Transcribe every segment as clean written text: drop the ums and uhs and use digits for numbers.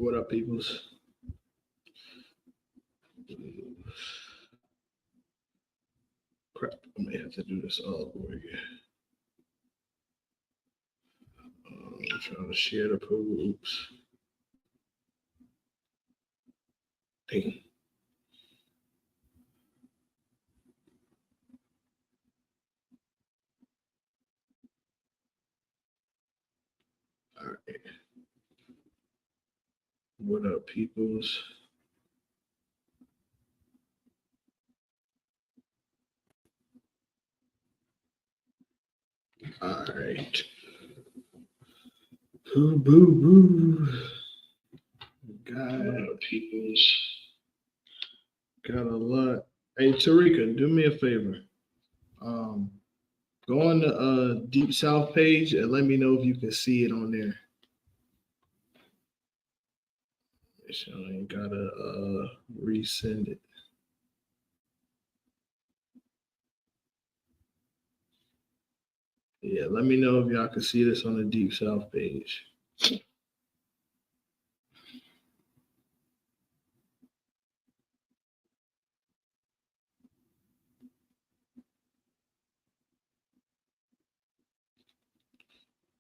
What up, peoples? Crap, I may have to do this all over again. I'm trying to share the pool. Oops. Dang. All right. What up, peoples? All right. Boo, boo, boo. God, peoples. Got a lot. Hey, Tarika, do me a favor. Um, Go on the Deep South page and let me know if you can see it on there. So I ain't gotta resend it. Yeah, let me know if y'all can see this on the Deep South page.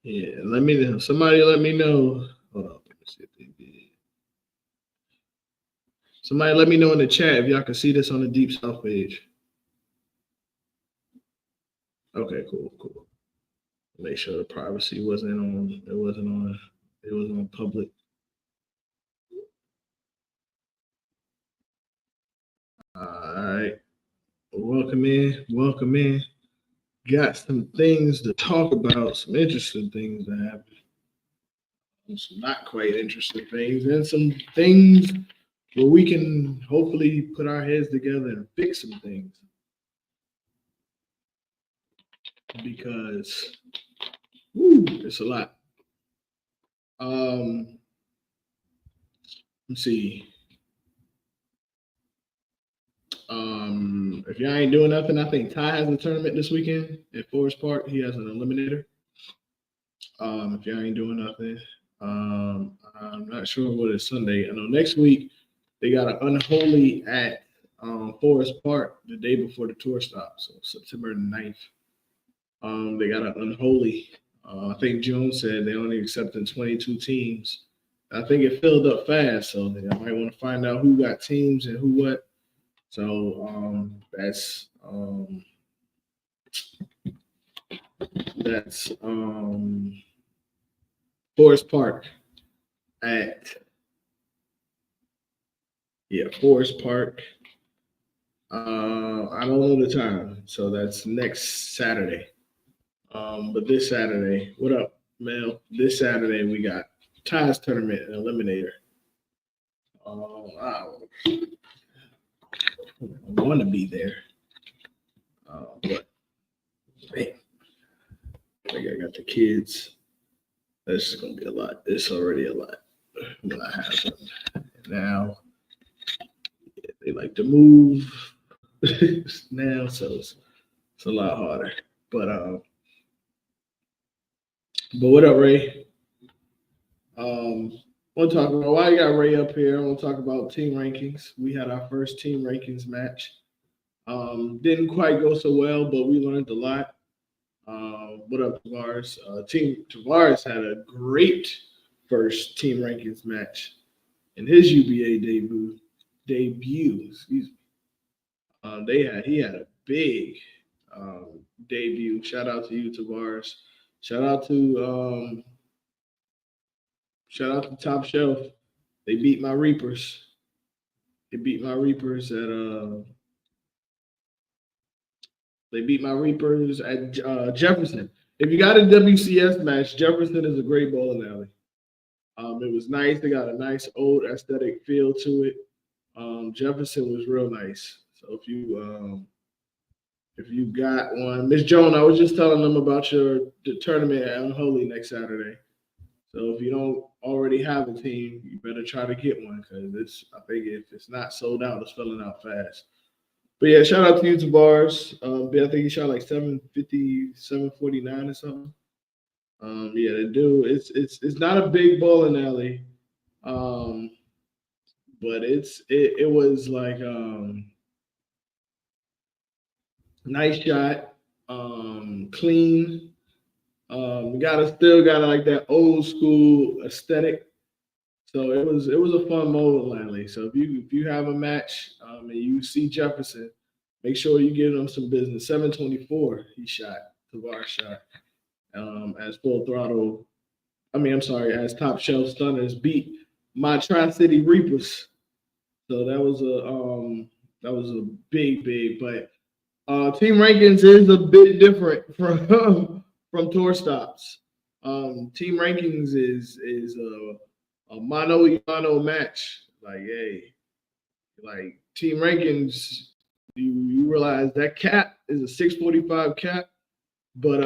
Yeah, let me know. Somebody let me know. Hold on, let me see if they did. Somebody let me know in the chat if y'all can see this on the Deep South page. Okay, cool. Make sure the privacy wasn't on. It wasn't on. It was on public. All right. Welcome in. Got some things to talk about, some interesting things that happened, some not quite interesting things, and some things where we can hopefully put our heads together and fix some things. Because it's a lot. Let's see. If y'all ain't doing nothing, I think Ty has a tournament this weekend at Forest Park. He has an eliminator. If y'all ain't doing nothing, I'm not sure what is Sunday. I know next week they got an unholy at Forest Park the day before the tour stops, so September 9th. They got an unholy. I think Jones said they only accepting 22 teams. I think it filled up fast, so I might want to find out who got teams and who what. So that's Forest Park at Forest Park. I don't know the time, so that's next Saturday. But this Saturday, what up, Mel? This Saturday we got Ty's tournament and eliminator. I want to be there, but man, I think I got the kids. This is gonna be a lot. It's already a lot when I have them. Now they like to move now, so it's a lot harder. But what up, Ray? We'll talk about why you got Ray up here. We'll talk about team rankings. We had our first team rankings match. Didn't quite go so well, but we learned a lot. What up, Tavares? Team Tavares had a great first team rankings match in his UBA debut. Excuse me. He had a big debut. Shout out to you, Tavares. Shout out to Top Shelf. They beat my Reapers. They beat my Reapers at Jefferson. If you got a WCS match, Jefferson is a great bowling alley. It was nice. They got a nice old aesthetic feel to it. Jefferson was real nice. So if you got one, Miss Joan, I was just telling them about the tournament at Unholy next Saturday. So if you don't already have a team, you better try to get one because I think if it's not sold out, it's filling out fast. But yeah, shout out to you, Tavares. I think he shot like 750, 749 or something. Yeah, the dude, it's not a big bowling alley, Um, but it was like nice shot, clean. Gotta still got like that old school aesthetic. So it was a fun moment, Lanley. So if you have a match and you see Jefferson, make sure you give him some business. 724 he shot, Tavares shot. As full throttle. I mean, I'm sorry, as top shelf stunners beat my Tri City Reapers. So that was a big, but team rankings is a bit different from tour stops. Team rankings is a mano a mano match. Like, hey, like team rankings, you realize that cap is a 645 cap, but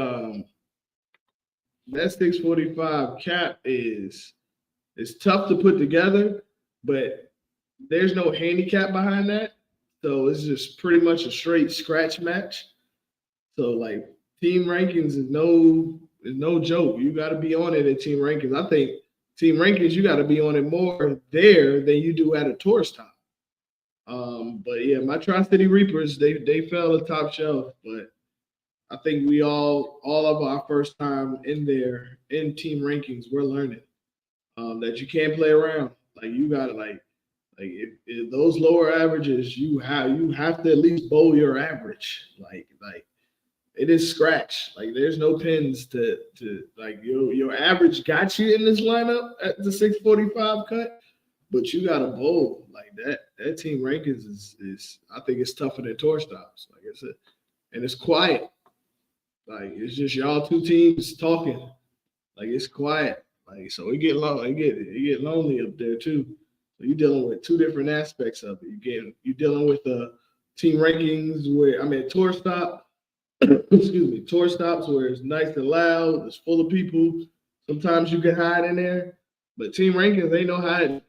that 645 cap is tough to put together, but there's no handicap behind that. So it's just pretty much a straight scratch match. So like team rankings is no joke. You got to be on it at team rankings. I think team rankings you got to be on it more there than you do at a tour stop. But yeah, my Tri City Reapers they fell to top shelf, but I think we all of our first time in there in team rankings, we're learning that you can't play around. Like you got to like if those lower averages, you have to at least bowl your average. Like it is scratch. Like there's no pins to like your average got you in this lineup at the 645 cut, but you got to bowl like that. That team rankings is I think it's tougher than tour stops. Like I said, and it's quiet. Like it's just y'all two teams talking. Like it's quiet. Like so it get long. It get lonely up there too. So you're dealing with two different aspects of it. You're dealing with the team rankings where I mean tour stop. Excuse me, tour stops where it's nice and loud. It's full of people. Sometimes you can hide in there, but team rankings ain't no hiding.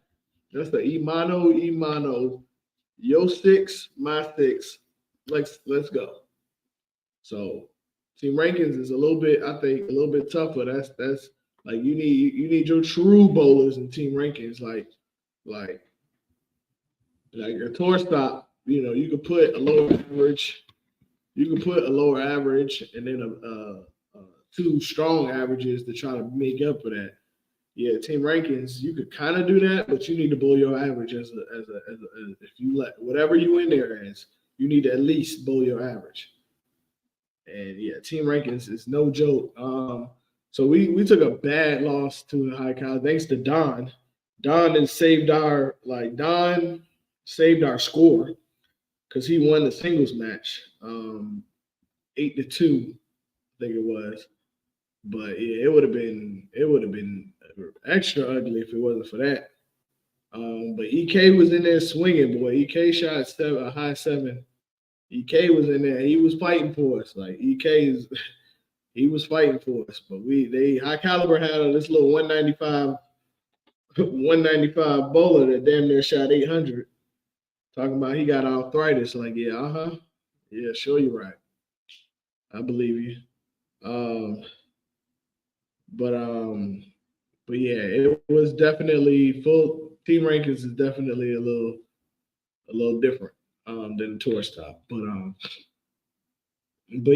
That's the imano. Yo six, my six. Let's go. So team rankings is a little bit, I think, a little bit tougher. That's like you need your true bowlers in team rankings. Like like a tour stop. You could put a lower average. You can put a lower average and then two strong averages to try to make up for that. Yeah, team rankings, you could kind of do that, but you need to bowl your average as if you let whatever you in there as, you need to at least bowl your average. And yeah, team rankings is no joke. So we took a bad loss to the high college thanks to Don. Don saved our score because he won the singles match, 8-2, I think it was. But yeah, it would have been extra ugly if it wasn't for that. But EK was in there swinging, boy. EK shot a high seven. EK was in there. He was fighting for us. Like EK is, he was fighting for us. But they high caliber had this little 195, 195 bowler that damn near shot 800. Talking about he got arthritis. Like yeah, yeah, sure you're right. I believe you. Um, but but yeah, it was definitely full team rankings is definitely a little different than the tour stop. But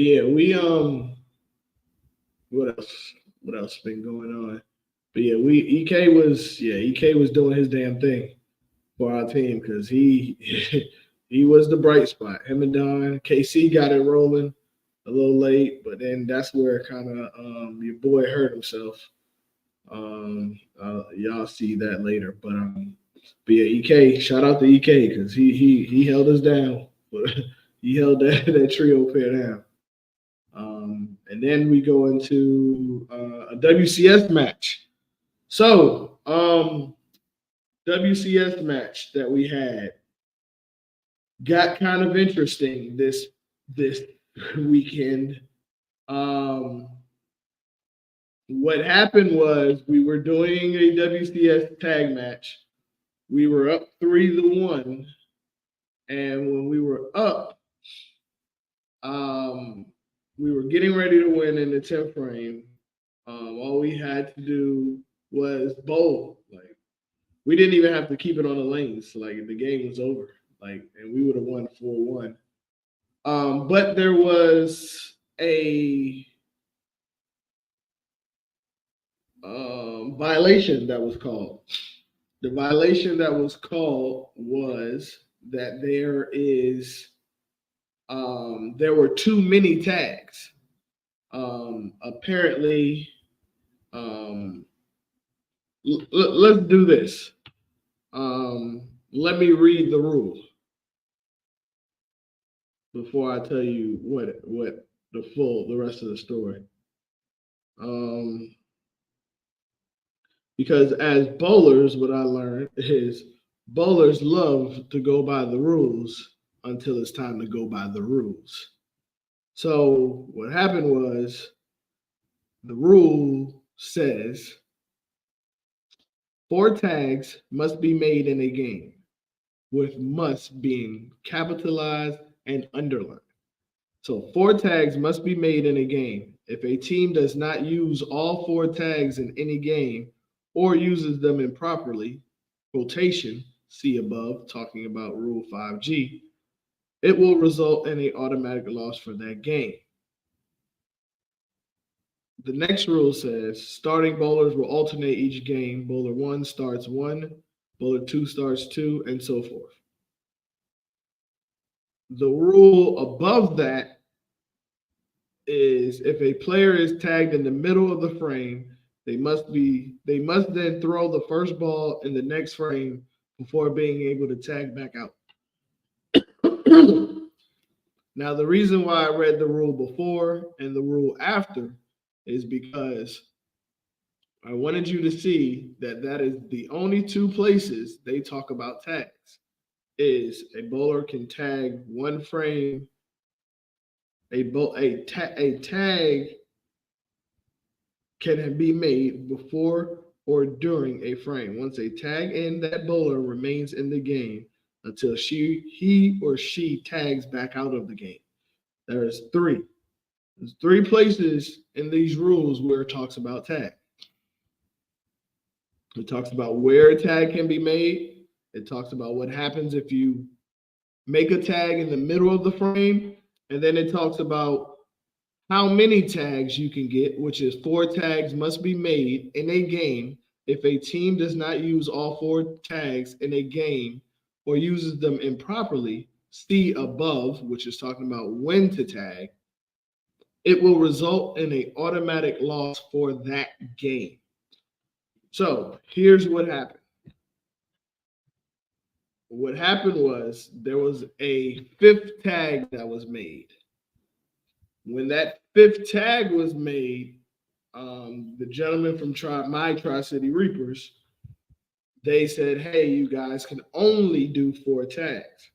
yeah, we what else? What else been going on? But yeah, EK was doing his damn thing for our team because he he was the bright spot. Him and Don KC got it rolling a little late, but then that's where kind of your boy hurt himself. Y'all see that later, but yeah, EK, shout out to EK because he held us down. He held that trio pair down. And then we go into a WCS match. So, WCS match that we had got kind of interesting this weekend. Um, what happened was we were doing a WCS tag match. We were up 3-1, and when we were up, um, we were getting ready to win in the 10th frame. All we had to do was bowl. Like We didn't even have to keep it on the lanes. Like the game was over. Like, and we would have won 4-1. But there was a violation that was called. The violation that was called was that there were too many tags. Apparently, um, let's do this. Let me read the rule before I tell you what the rest of the story. Um, because as bowlers, what I learned is bowlers love to go by the rules until it's time to go by the rules. So what happened was the rule says 4 tags must be made in a game, with must being capitalized and underlined. So 4 tags must be made in a game. If a team does not use all 4 tags in any game or uses them improperly, quotation, see above, talking about Rule 5G, it will result in an automatic loss for that game. The next rule says starting bowlers will alternate each game. Bowler 1 starts 1, bowler 2 starts 2, and so forth. The rule above that is if a player is tagged in the middle of the frame, they must then throw the first ball in the next frame before being able to tag back out. Now, the reason why I read the rule before and the rule after is because I wanted you to see that that is the only 2 places they talk about tags. Is a bowler can tag one frame. A tag can be made before or during a frame. Once a tag in, that bowler remains in the game until he or she tags back out of the game. There's 3 places in these rules where it talks about tag. It talks about where a tag can be made. It talks about what happens if you make a tag in the middle of the frame. And then it talks about how many tags you can get, which is 4 tags must be made in a game if a team does not use all 4 tags in a game or uses them improperly. See above, which is talking about when to tag. It will result in an automatic loss for that game. So here's what happened. What happened was there was a 5th tag that was made. When that 5th tag was made, the gentleman from my Tri-City Reapers, they said, hey, you guys can only do 4 tags.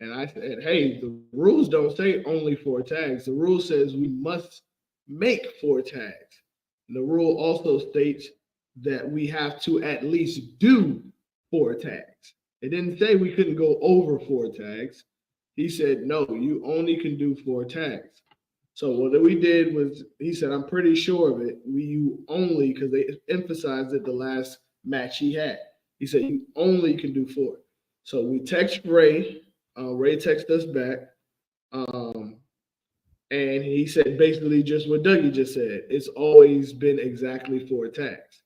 And I said, hey, the rules don't say only 4 tags. The rule says we must make 4 tags. And the rule also states that we have to at least do 4 tags. It didn't say we couldn't go over 4 tags. He said, no, you only can do 4 tags. So what we did was, he said, I'm pretty sure of it. You only, because they emphasized it the last match he had. He said, you only can do 4. So we text Ray. Ray texted us back. And he said basically just what Dougie just said. It's always been exactly 4 tags.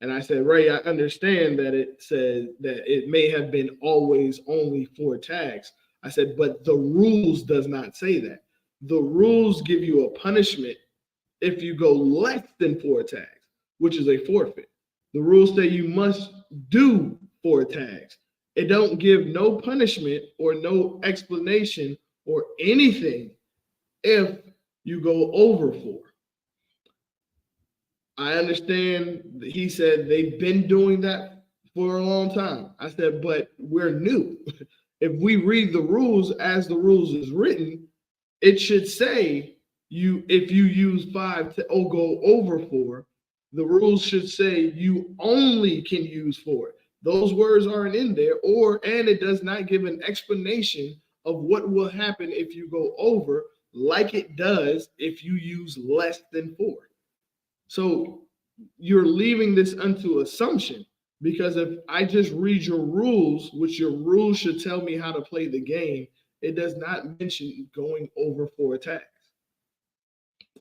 And I said, Ray, I understand that it said that it may have been always only 4 tags. I said, but the rules does not say that. The rules give you a punishment if you go less than 4 tags, which is a forfeit. The rules say you must do 4 tags. It don't give no punishment or no explanation or anything if you go over 4. I understand he said they've been doing that for a long time. I said, but we're new. If we read the rules as the rules is written, it should say if you use 5 to go over 4, the rules should say you only can use 4. Those words aren't in there, and it does not give an explanation of what will happen if you go over, like it does if you use less than 4. So you're leaving this unto assumption. Because if I just read your rules, which your rules should tell me how to play the game, it does not mention going over 4 tags.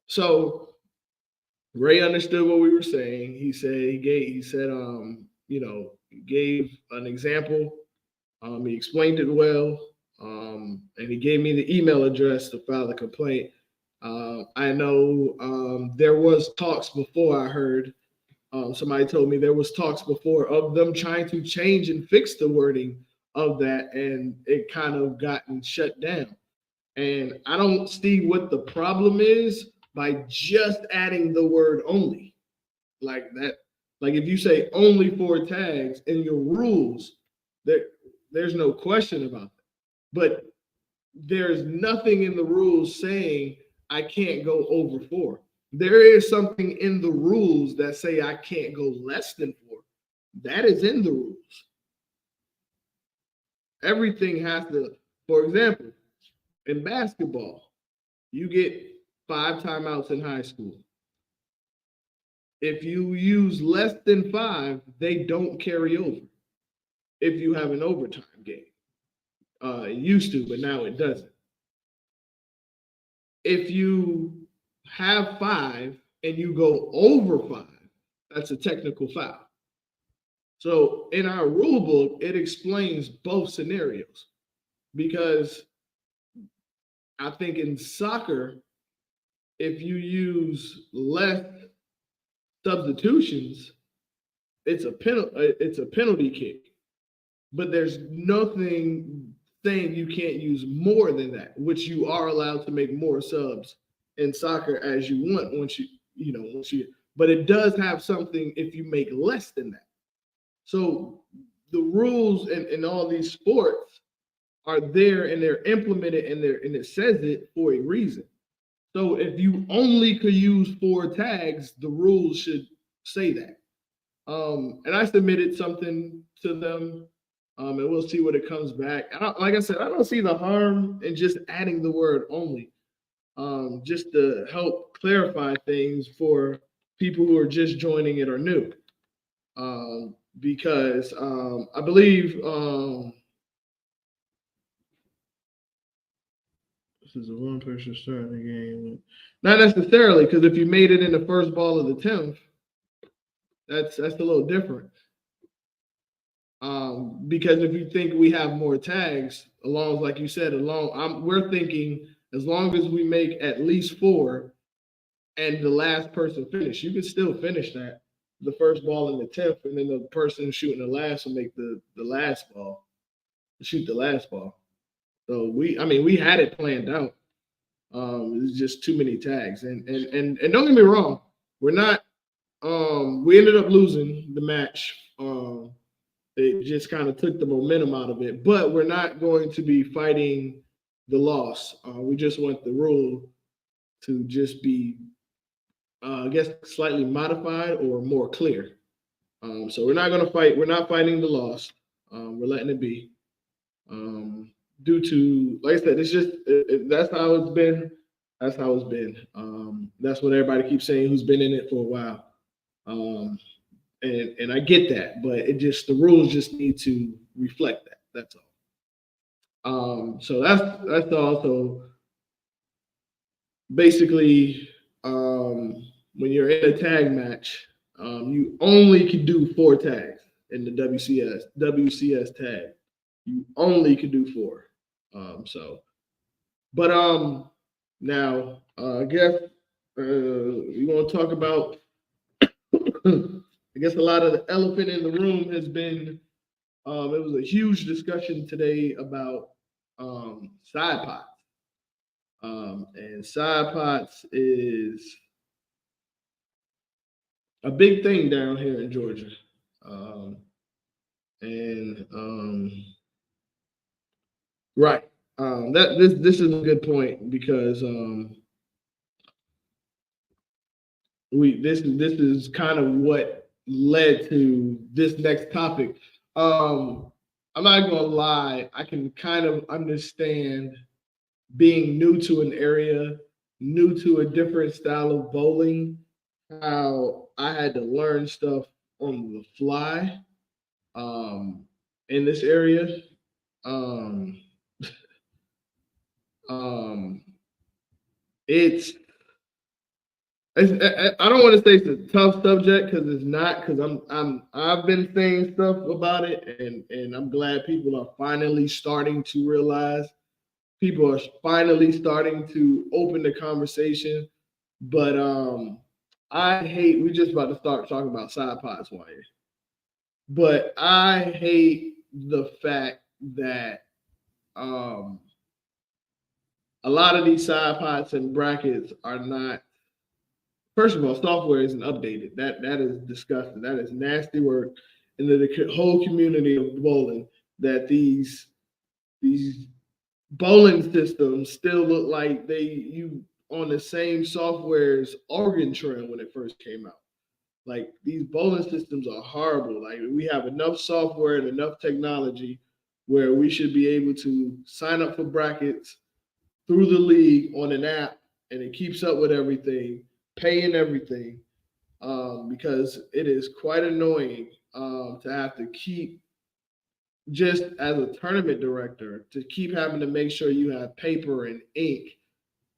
So Ray understood what we were saying. He gave an example. He explained it well. And he gave me the email address to file the complaint. I know there was talks before. I heard somebody told me there was talks before of them trying to change and fix the wording of that, and it kind of gotten shut down. And I don't see what the problem is by just adding the word only like that. Like if you say only 4 tags in your rules, there's no question about that. But there's nothing in the rules saying I can't go over 4. There is something in the rules that say I can't go less than 4. That is in the rules. Everything has to, for example, in basketball, you get 5 timeouts in high school. If you use less than 5, they don't carry over if you have an overtime game. It used to, but now it doesn't. If you have 5 and you go over 5, that's a technical foul. So in our rule book, it explains both scenarios because I think in soccer, if you use less substitutions, it's a penalty kick. But there's nothing saying you can't use more than that, which you are allowed to make more subs in soccer as you want once you. But it does have something if you make less than that. So the rules in all these sports are there and they're implemented and it says it for a reason. So if you only could use 4 tags, the rules should say that. And I submitted something to them, and we'll see what it comes back. Like I said, I don't see the harm in just adding the word only, just to help clarify things for people who are just joining it or new. Because I believe this is a one person starting the game. Not necessarily, because if you made it in the first ball of the 10th, that's a little different. Because if you think we have more tags, along like you said, we're thinking as long as we make at least 4 and the last person finish, you can still finish that. The first ball in the 10th, and then the person shooting the last will make the last ball, shoot the last ball. So we had it planned out. It's just too many tags, and don't get me wrong, we're not. We ended up losing the match. It just kind of took the momentum out of it, but we're not going to be fighting the loss. We just want the rule to just be, I guess, slightly modified or more clear. So we're not going to fight. We're not fighting the loss. We're letting it be. Due to, like I said, it's just that's how it's been. That's how it's been. That's what everybody keeps saying who's been in it for a while. And I get that, but the rules just need to reflect that. That's all. So that's also basically when you're in a tag match, you only can do 4 tags in the WCS tag. You only can do 4. Now I guess we want to talk about. I guess a lot of the elephant in the room has been. It was a huge discussion today about side pots, and side pots is a big thing down here in Georgia, right. This is a good point because this is kind of what led to this next topic. I'm not gonna lie, I can kind of understand being new to an area, new to a different style of bowling, how I had to learn stuff on the fly. in this area. Um, um, it's I don't want to say it's a tough subject because it's not, because I've been saying stuff about it, and I'm glad people are finally starting to realize, people are finally starting to open the conversation. But I hate, we just about to start talking about side pods one year. But I hate the fact that um a lot of these side pods and brackets are not, first of all, software isn't updated. That is disgusting. That is nasty work. And the whole community of bowling, that these bowling systems still look like they you on the same software as Oregon Trail when it first came out. Like, these bowling systems are horrible. Like, we have enough software and enough technology where we should be able to sign up for brackets through the league on an app, and it keeps up with everything, paying everything, because it is quite annoying to have to keep, just as a tournament director, to keep having to make sure you have paper and ink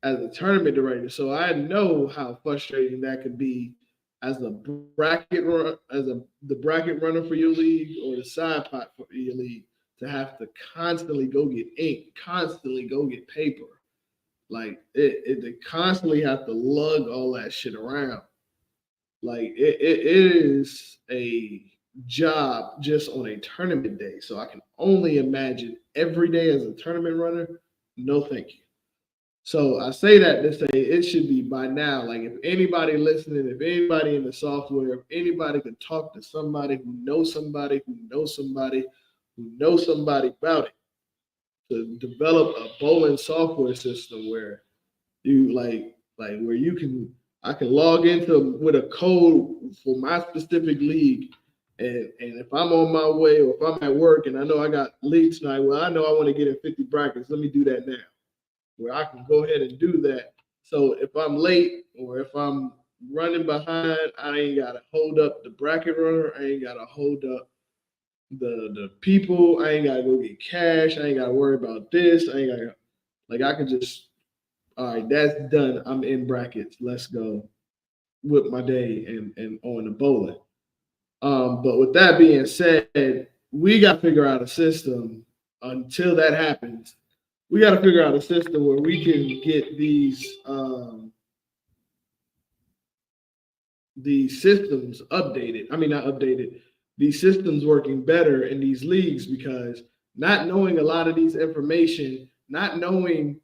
as a tournament director. So I know how frustrating that could be as a bracket run, as the bracket runner for your league or the side pot for your league, to have to constantly go get ink, constantly go get paper. Like, they constantly have to lug all that shit around. Like, it is a job just on a tournament day. So I can only imagine every day as a tournament runner. No, thank you. So I say that to say it should be by now. Like, if anybody listening, if anybody in the software, if anybody could talk to somebody who knows somebody who knows somebody who knows somebody about it, to develop a bowling software system where you like where you can, I can log into with a code for my specific league, and if I'm on my way or if I'm at work and I know I got league tonight, well, I know I want to get in 50 brackets. Let me do that now, where I can go ahead and do that. So if I'm late or if I'm running behind, I ain't gotta hold up the bracket runner. I ain't gotta hold up the people. I ain't gotta go get cash. I ain't gotta worry about this. I ain't gotta, like, I can just, all right, that's done. I'm in brackets. Let's go with my day and on the bowling. But with that being said, we got to figure out a system until that happens. We got to figure out a system where we can get these systems updated. I mean, not updated. These systems working better in these leagues, because not knowing a lot of these information, not knowing,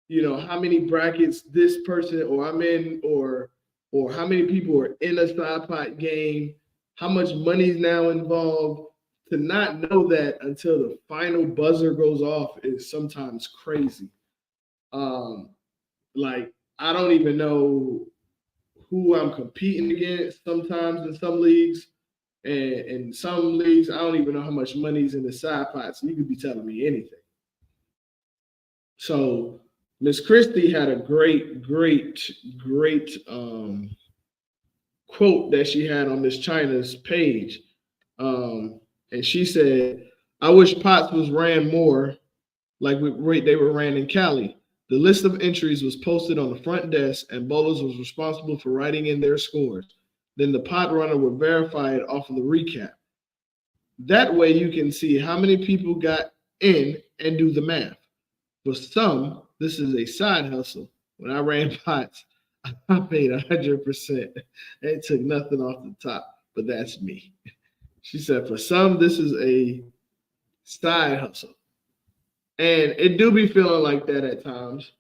how many brackets this person or I'm in, or how many people are in a side pot game, how much money is now involved. To not know that until the final buzzer goes off is sometimes crazy. Um, like, I don't even know who I'm competing against sometimes in some leagues. And in some leagues, I don't even know how much money's in the side pot. So you could be telling me anything. So Miss Christie had a great quote that she had on Miss China's page. And she said, I wish pots was ran more like they were ran in Cali. The list of entries was posted on the front desk, and bowlers was responsible for writing in their scores. Then the pot runner would verify it off of the recap. That way you can see how many people got in and do the math. For some, this is a side hustle. When I ran pots, I paid 100%. It took nothing off the top, but that's me. She said, for some, this is a side hustle. And it do be feeling like that at times.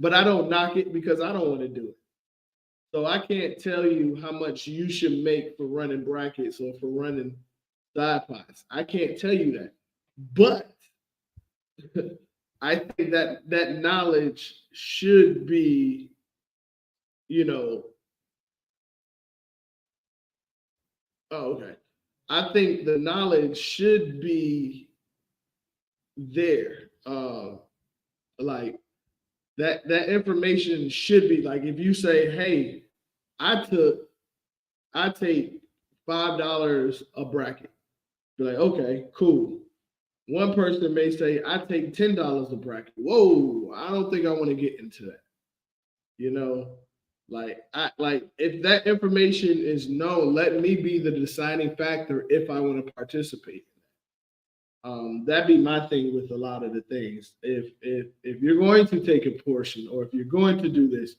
But I don't knock it because I don't want to do it. So I can't tell you how much you should make for running brackets or for running side pots. I can't tell you that. But I think that knowledge should be, you know, oh, okay. I think the knowledge should be there. Like, that information should be, like, if you say, hey, I took I take $5 a bracket. Be like, okay, cool. One person may say, I take $10 a bracket. Whoa, I don't think I want to get into that. You know, like if that information is known, let me be the deciding factor if I want to participate. That'd be my thing with a lot of the things. If you're going to take a portion or if you're going to do this,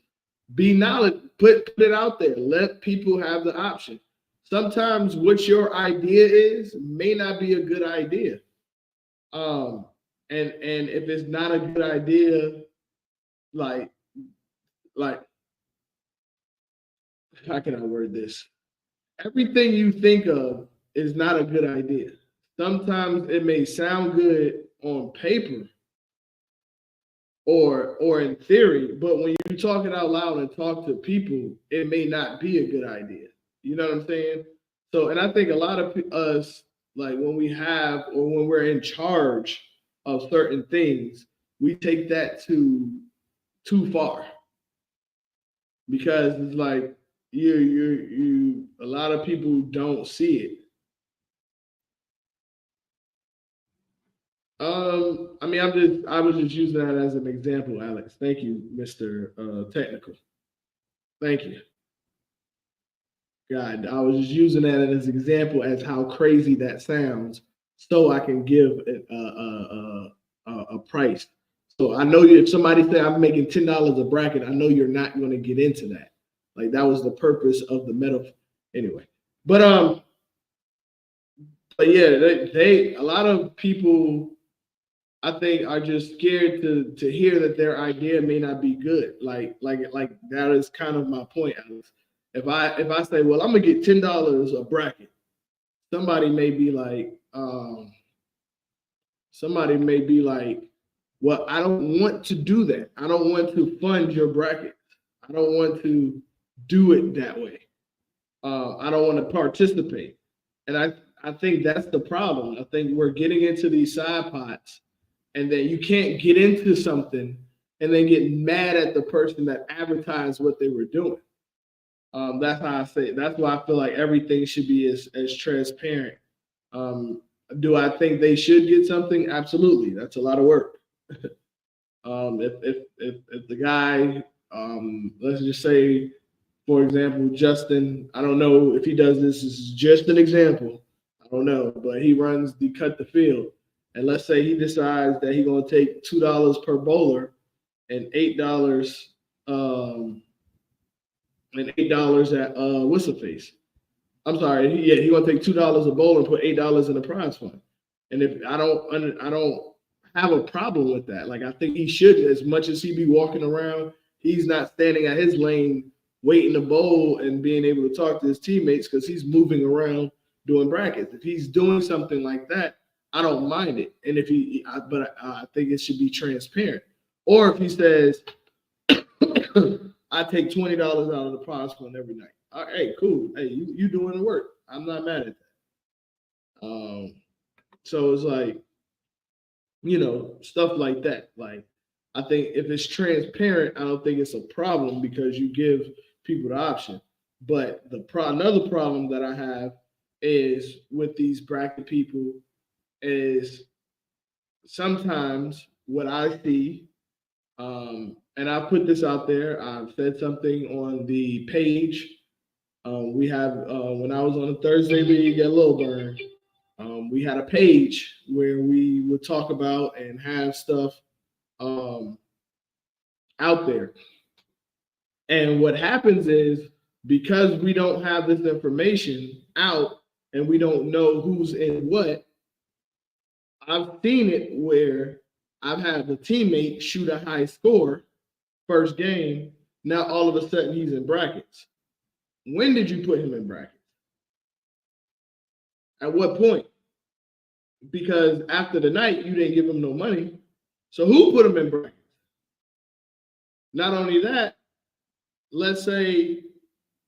be knowledge, put it out there. Let people have the option. Sometimes what your idea is may not be a good idea. Um, and if it's not a good idea, like like how can I word this? Everything you think of is not a good idea. Sometimes it may sound good on paper or in theory, but when you talk it out loud and talk to people, it may not be a good idea. You know what I'm saying? So, and I think a lot of us, like when we have or when we're in charge of certain things, we take that too far because it's like you a lot of people don't see it. I mean, I was just using that as an example, Alex. Thank you, Mr. Technical. Thank you. God, I was just using that as an example as how crazy that sounds, so I can give it a price. So I know if somebody say I'm making $10 a bracket, I know you're not going to get into that. Like that was the purpose of the metaphor, anyway. But but yeah, they a lot of people I think are just scared to hear that their idea may not be good. Like that is kind of my point, Alex. If I say, well, I'm gonna get $10 a bracket, somebody may be like, somebody may be like, well, I don't want to do that. I don't want to fund your bracket. I don't want to do it that way. I don't want to participate. And I think that's the problem. I think we're getting into these side pots and then you can't get into something and then get mad at the person that advertised what they were doing. That's how I say it. That's why I feel like everything should be as transparent. Um, do I think they should get something? Absolutely. That's a lot of work. If the guy, let's just say, for example, Justin, I don't know if he does this. This is just an example. I don't know, but he runs the cut the field, and let's say he decides that he's gonna take $2 per bowler and $8 at what's the face? I'm sorry, yeah, he gonna take $2 a bowl and put $8 in the prize fund. And if I don't have a problem with that. Like I think he should, as much as he be walking around, he's not standing at his lane waiting to bowl and being able to talk to his teammates because he's moving around doing brackets. If he's doing something like that, I don't mind it. And if but I think it should be transparent. Or if he says, I take $20 out of the prize fund every night. All right, hey, cool. Hey, you doing the work. I'm not mad at that. So it's like, stuff like that. Like, I think if it's transparent, I don't think it's a problem because you give people the option. But another problem that I have is with these bracket people is sometimes what I see, and I put this out there. I've said something on the page. We have when I was on the Thursday League at Lilburn, we had a page where we would talk about and have stuff out there. And what happens is because we don't have this information out and we don't know who's in what, I've seen it where I've had a teammate shoot a high score first game. Now all of a sudden he's in brackets. When did you put him in brackets? At what point? Because after the night, you didn't give him no money. So who put him in brackets? Not only that, let's say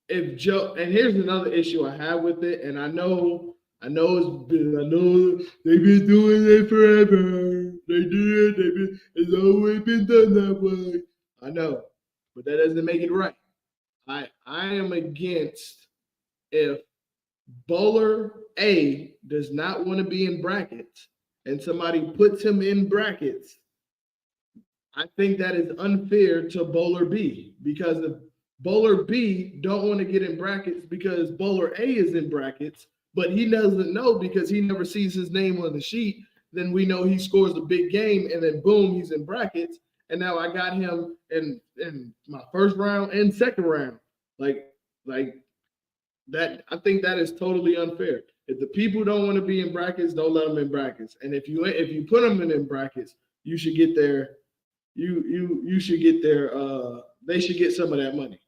if Joe, and here's another issue I have with it, and I know they've been doing it forever. It's always been done that way. I know, but that doesn't make it right. I am against if Bowler A does not want to be in brackets and somebody puts him in brackets, I think that is unfair to bowler B because if bowler B don't want to get in brackets because bowler A is in brackets, but he doesn't know because he never sees his name on the sheet, then we know he scores a big game and then boom, he's in brackets. And now I got him in my first round and second round. Like that, I think that is totally unfair. If the people don't want to be in brackets, don't let them in brackets. And if you put them in brackets, you should get their you should get their they should get some of that money.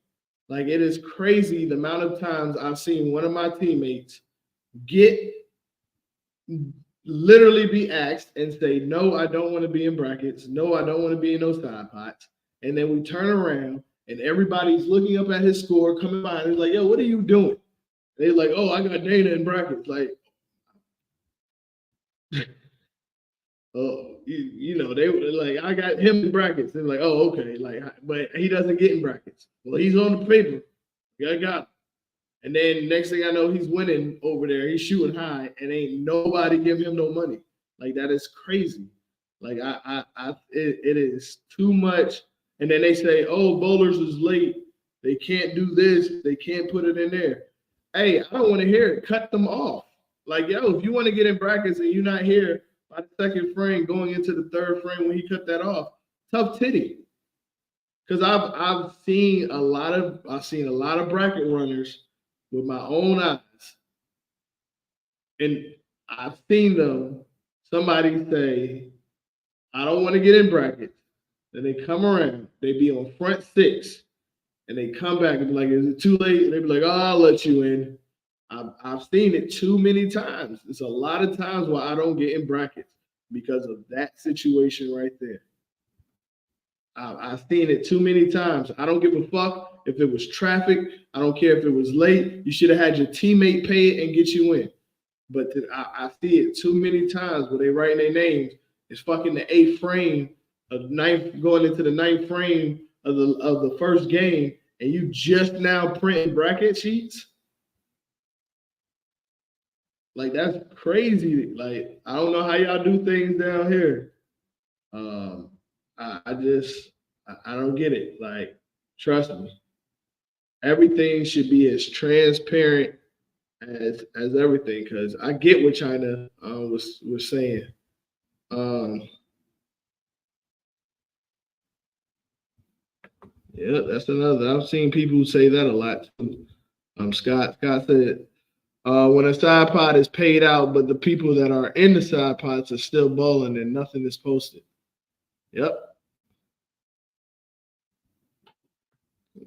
Like it is crazy the amount of times I've seen one of my teammates get literally be asked and say, no, I don't want to be in brackets. No, I don't want to be in those side pots. And then we turn around and everybody's looking up at his score, coming by, and he's like, yo, what are you doing? They're like, oh, I got Dana in brackets. Like, oh, you know, they were like, I got him in brackets. They're like, oh, okay. Like, but he doesn't get in brackets. Well, he's on the paper. Yeah, I got him. And then next thing I know, he's winning over there. He's shooting high, and ain't nobody giving him no money. Like that is crazy. Like it is too much. And then they say, oh, bowlers is late. They can't do this. They can't put it in there. Hey, I don't want to hear it. Cut them off. Like, yo, if you want to get in brackets and you're not here by the second frame, going into the third frame when he cut that off, tough titty. Because I've seen a lot of bracket runners with my own eyes, and I've seen them. Somebody say, "I don't want to get in brackets." Then they come around, they be on front six, and they come back and be like, "Is it too late?" And they be like, "Oh, I'll let you in." I've seen it too many times. It's a lot of times where I don't get in brackets because of that situation right there. I've seen it too many times. I don't give a fuck if it was traffic. I don't care if it was late. You should have had your teammate pay it and get you in. But I see it too many times where they write their names. It's fucking the eighth frame of ninth, going into the ninth frame of the first game, and you just now printing bracket sheets. Like that's crazy. Like I don't know how y'all do things down here. Um, I just I don't get it. Like, trust me, everything should be as transparent as everything. Because I get what China was saying. Um, yeah, that's another. I've seen people say that a lot too. Scott said when a side pot is paid out, but the people that are in the side pots are still bowling and nothing is posted. Yep.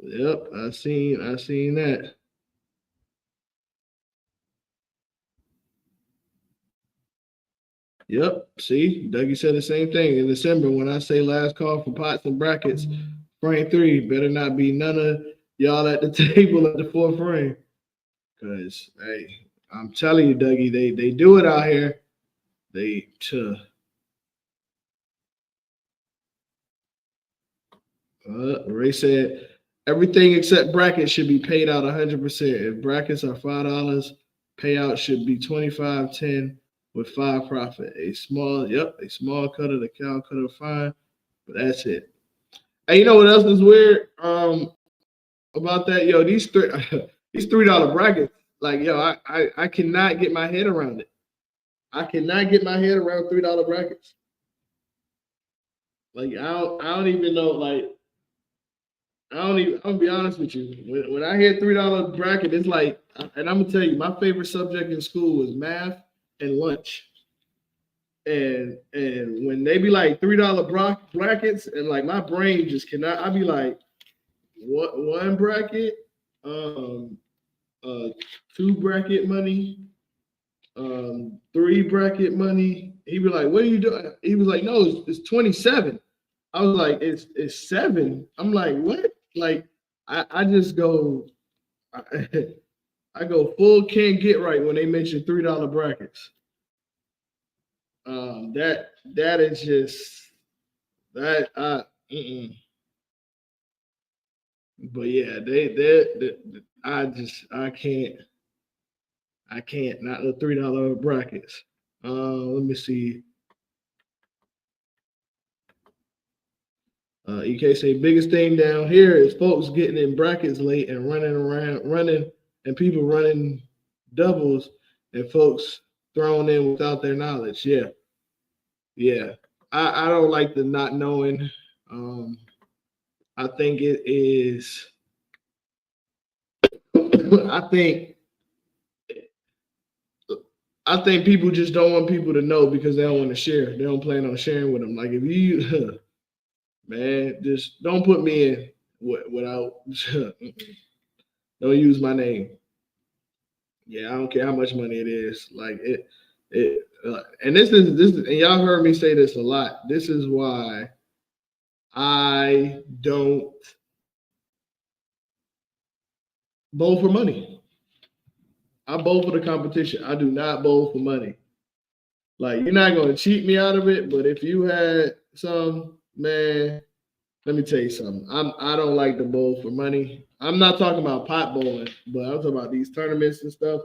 Yep, I seen that. Yep. See, Dougie said the same thing in December when I say last call for pots and brackets. Frame three better not be none of y'all at the table at the fourth frame. Cause hey, I'm telling you, Dougie, they do it out here. They Ray said everything except brackets should be paid out 100%. If brackets are $5, payout should be 25.10 with 5 profit. A small cut of the cow cut of fine, but that's it. Hey, you know what else is weird? About that, yo, these three these $3 brackets, like yo, I cannot get my head around it. I cannot get my head around $3 brackets. Like I don't even know like I don't even. I'm gonna be honest with you. When I hear $3 bracket, it's like, and I'm gonna tell you, my favorite subject in school was math and lunch. And when they be like $3 brackets, and like my brain just cannot. I be like, what one bracket, um, uh, two bracket money, three bracket money. He be like, what are you doing? He was like, no, it's 27. I was like, it's seven. I'm like, what? Like, I just go, I, I go full can't get right when they mention $3 brackets. That is just that. But yeah, they I can't I can't. Not the $3 brackets. Let me see. EK say biggest thing down here is folks getting in brackets late and running, and people running doubles, and folks thrown in without their knowledge. Yeah, yeah. I don't like the not knowing. I think it is. I think people just don't want people to know because they don't want to share. They don't plan on sharing with them. Like if you, man, just don't put me in without. Don't use my name. Yeah, I don't care how much money it is. Like and this is, and y'all heard me say this a lot. This is why I don't bowl for money. I bowl for the competition. I do not bowl for money. Like you're not gonna cheat me out of it, but if you had some, man, let me tell you something. I don't like to bowl for money. I'm not talking about pot bowling, but I'm talking about these tournaments and stuff.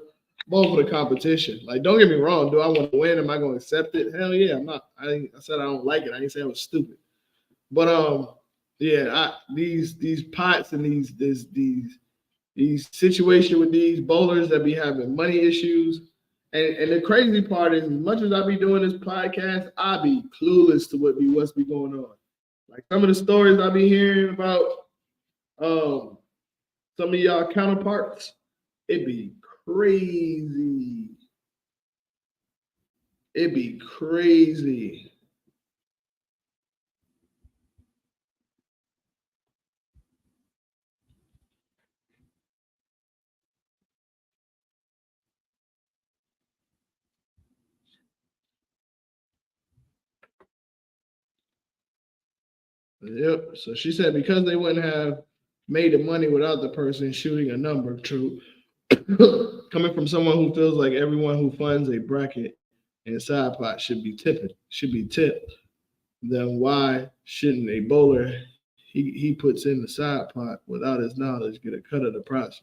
Bowl for the competition. Like, don't get me wrong. Do I want to win? Am I going to accept it? Hell yeah. I'm not. I said I don't like it. I didn't say I was stupid. But yeah. These pots and these situations with these bowlers that be having money issues. And the crazy part is, as much as I be doing this podcast, I be clueless to what's be going on. Like some of the stories I be hearing about some of y'all counterparts, it be crazy. It be crazy. Yep. So she said because they wouldn't have made the money without the person shooting a number. True. Coming from someone who feels like everyone who funds a bracket and side pot should be tipped, then why shouldn't a bowler he puts in the side pot without his knowledge get a cut of the price?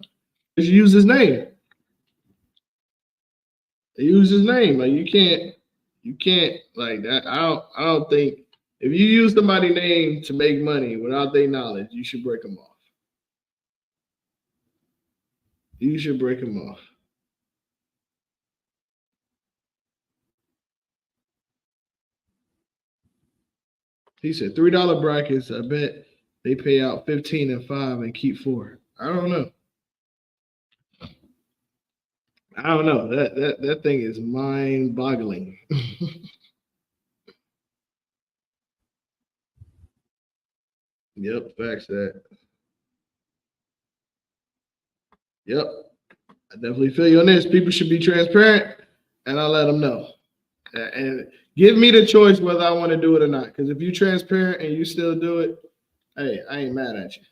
Just use his name. Use his name. Like you can't like that. I don't think if you use somebody's name to make money without their knowledge, you should break them off. You should break them off. He said $3 brackets. I bet they pay out 15 and 5 and keep 4. I don't know. I don't know. That thing is mind boggling. Yep, facts that. Yep. I definitely feel you on this. People should be transparent, and I'll let them know. And give me the choice whether I want to do it or not. Because if you're transparent and you still do it, hey, I ain't mad at you.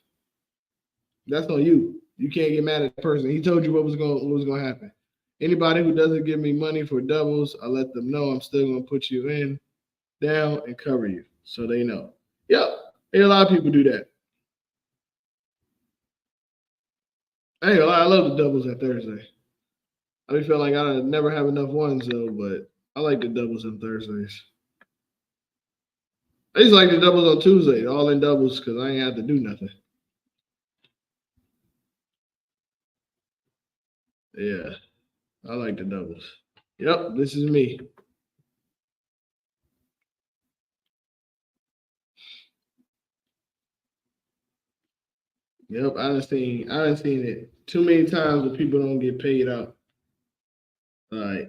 That's on you. You can't get mad at the person. He told you what was going to happen. Anybody who doesn't give me money for doubles, I let them know I'm still going to put you in, down, and cover you so they know. Yep. And a lot of people do that. Hey, I love the doubles at Thursday. I feel like I never have enough ones though, but I like the doubles on Thursdays. I just like the doubles on Tuesday, all in doubles, because I ain't have to do nothing. Yeah, I like the doubles. Yep, this is me. Yep, I done seen it too many times where people don't get paid out. All right.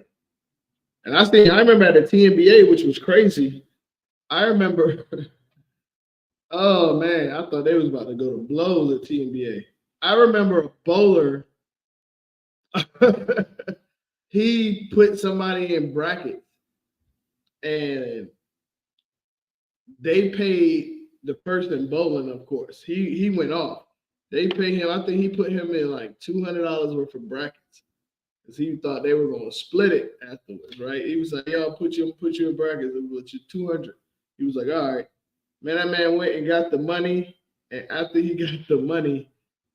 And I remember at the TNBA, which was crazy. I remember, oh man, I thought they was about to go to blows at TNBA. I remember a bowler, he put somebody in brackets and they paid the person bowling, of course. He went off. They paid him, I think he put him in like $200 worth of brackets. Because he thought they were gonna split it afterwards, right? He was like, "Yo, put you in brackets. It was you 200." He was like, "All right." Man, that man went and got the money, and after he got the money,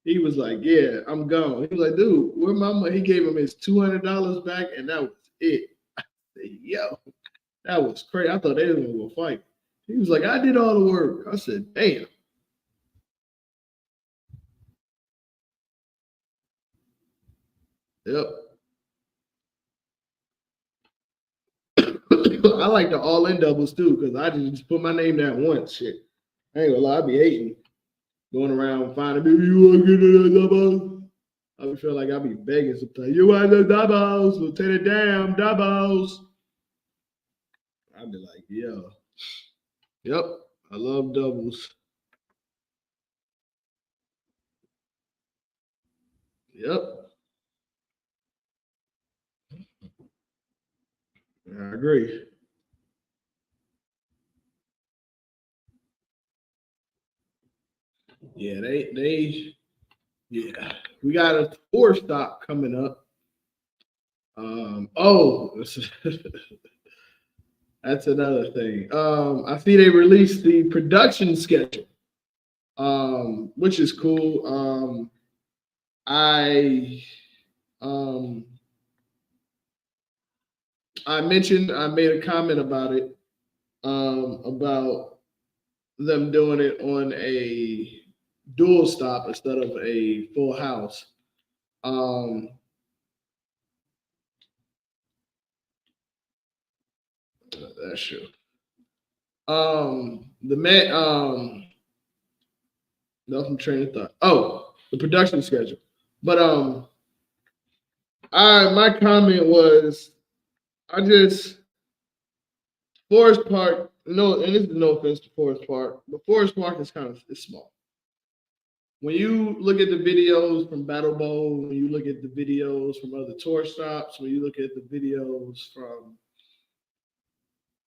He was like, "Yeah, I'm gone." He was like, "Dude, where my money?" He gave him his $200 back, and that was it. I said, "Yo, that was crazy. I thought they were gonna go fight." He was like, "I did all the work." I said, "Damn." Yep. I like the all in doubles too, because I just put my name down once. Shit. I ain't gonna lie, I be hating. Going around finding me, you want to get in the doubles? I be feel like I be begging sometimes. You want the doubles? We'll take the damn doubles. I be like, yo. Yep. I love doubles. Yep. I agree. Yeah, yeah. We got a tour stop coming up. Oh, that's another thing. I see they released the production schedule, which is cool. I um, I mentioned I made a comment about it, about them doing it on a dual stop instead of a full house. Um, that's true. The man, nothing train of thought. Oh, the production schedule. But I my comment was I just Forest Park. No, and this is no offense to Forest Park, but Forest Park is kind of it's small. When you look at the videos from Battle Bowl, when you look at the videos from other tour stops, when you look at the videos from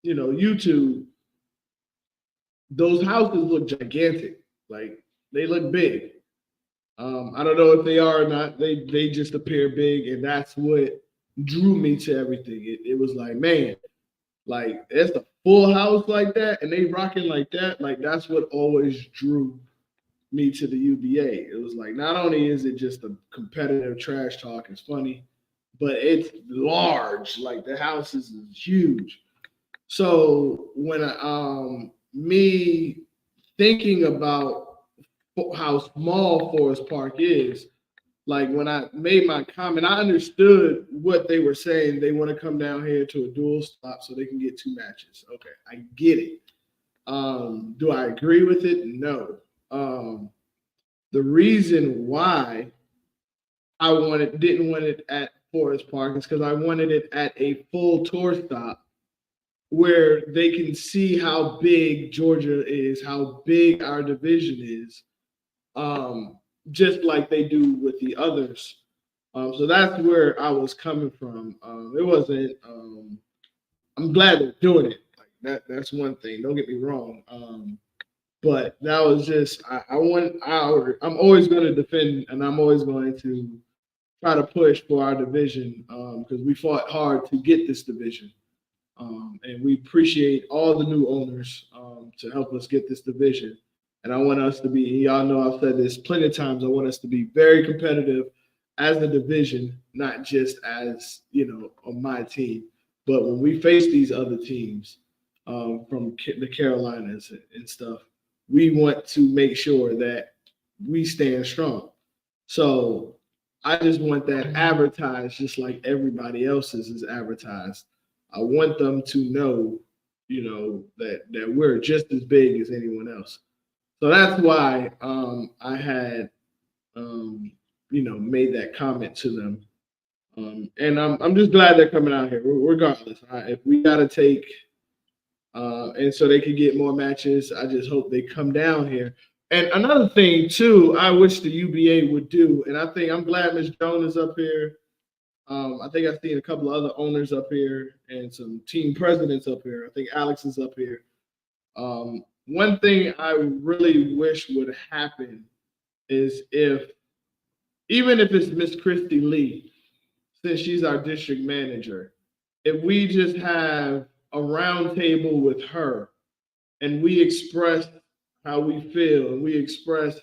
YouTube, those houses look gigantic. Like they look big. I don't know if they are or not. They just appear big, and that's what drew me to everything. It was like, man, like it's a full house like that, and they rocking like that. Like that's what always drew me to the UBA. It was like not only is it just a competitive trash talk, it's funny, but it's large. Like the house is huge. So when me thinking about how small Forest Park is, like when I made my comment, I understood what they were saying. They want to come down here to a dual stop so they can get two matches. Okay, I get it. Do I agree with it? No. Um, the reason why didn't want it at Forest Park is because I wanted it at a full tour stop where they can see how big Georgia is, how big our division is, um, just like they do with the others. So that's where I was coming from. It wasn't. I'm glad they're doing it. Like that. That's one thing. Don't get me wrong. But that was just. I want our. I'm always going to defend, and I'm always going to try to push for our division because we fought hard to get this division. And we appreciate all the new owners to help us get this division. And I want us to be, y'all know I've said this plenty of times, I want us to be very competitive as a division, not just as, on my team. But when we face these other teams from the Carolinas and stuff, we want to make sure that we stand strong. So I just want that advertised just like everybody else's is advertised. I want them to know, that we're just as big as anyone else. So that's why I had, made that comment to them. And I'm just glad they're coming out here, regardless. If we got to take, and so they can get more matches, I just hope they come down here. And another thing too, I wish the UBA would do, and I think I'm glad Ms. Jones is up here. I think I've seen a couple of other owners up here and some team presidents up here. I think Alex is up here. One thing I really wish would happen is even if it's Miss Christy Lee, since she's our district manager, if we just have a round table with her and we express how we feel and we express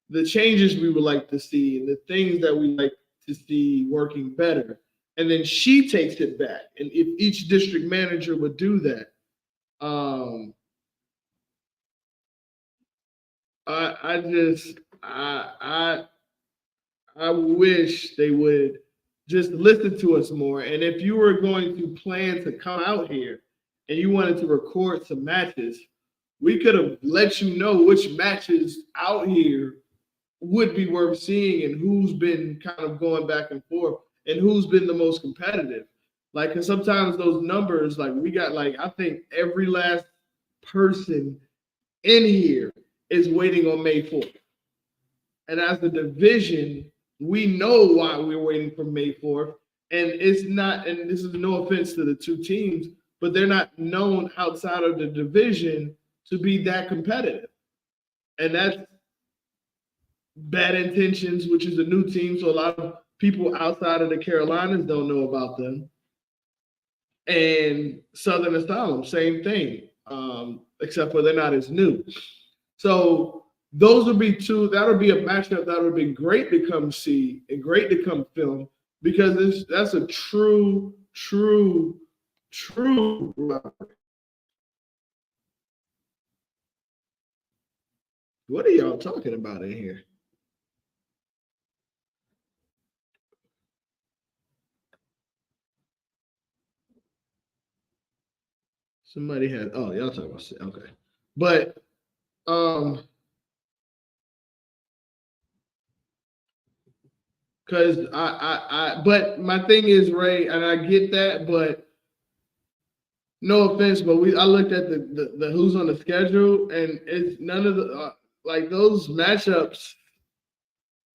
the changes we would like to see and the things that we like to see working better. And then she takes it back. And if each district manager would do that, um, I just I wish they would just listen to us more. And if you were going to plan to come out here and you wanted to record some matches, we could have let you know which matches out here would be worth seeing and who's been kind of going back and forth and who's been the most competitive. Like, cause sometimes those numbers, like we got like, I think every last person in here is waiting on May 4th. And as a division, we know why we're waiting for May 4th. And it's not, and this is no offense to the two teams, but they're not known outside of the division to be that competitive. And that's Bad Intentions, which is a new team. So a lot of people outside of the Carolinas don't know about them. And Southern Asylum, same thing, except for they're not as new. So those would be two. That would be a matchup that would be great to come see and great to come film because that's a true rivalry. What are y'all talking about in here? Somebody had. Oh, y'all talking about okay, but because but my thing is, Ray, and I get that, but no offense, but I looked at the who's on the schedule, and it's none of the like those matchups.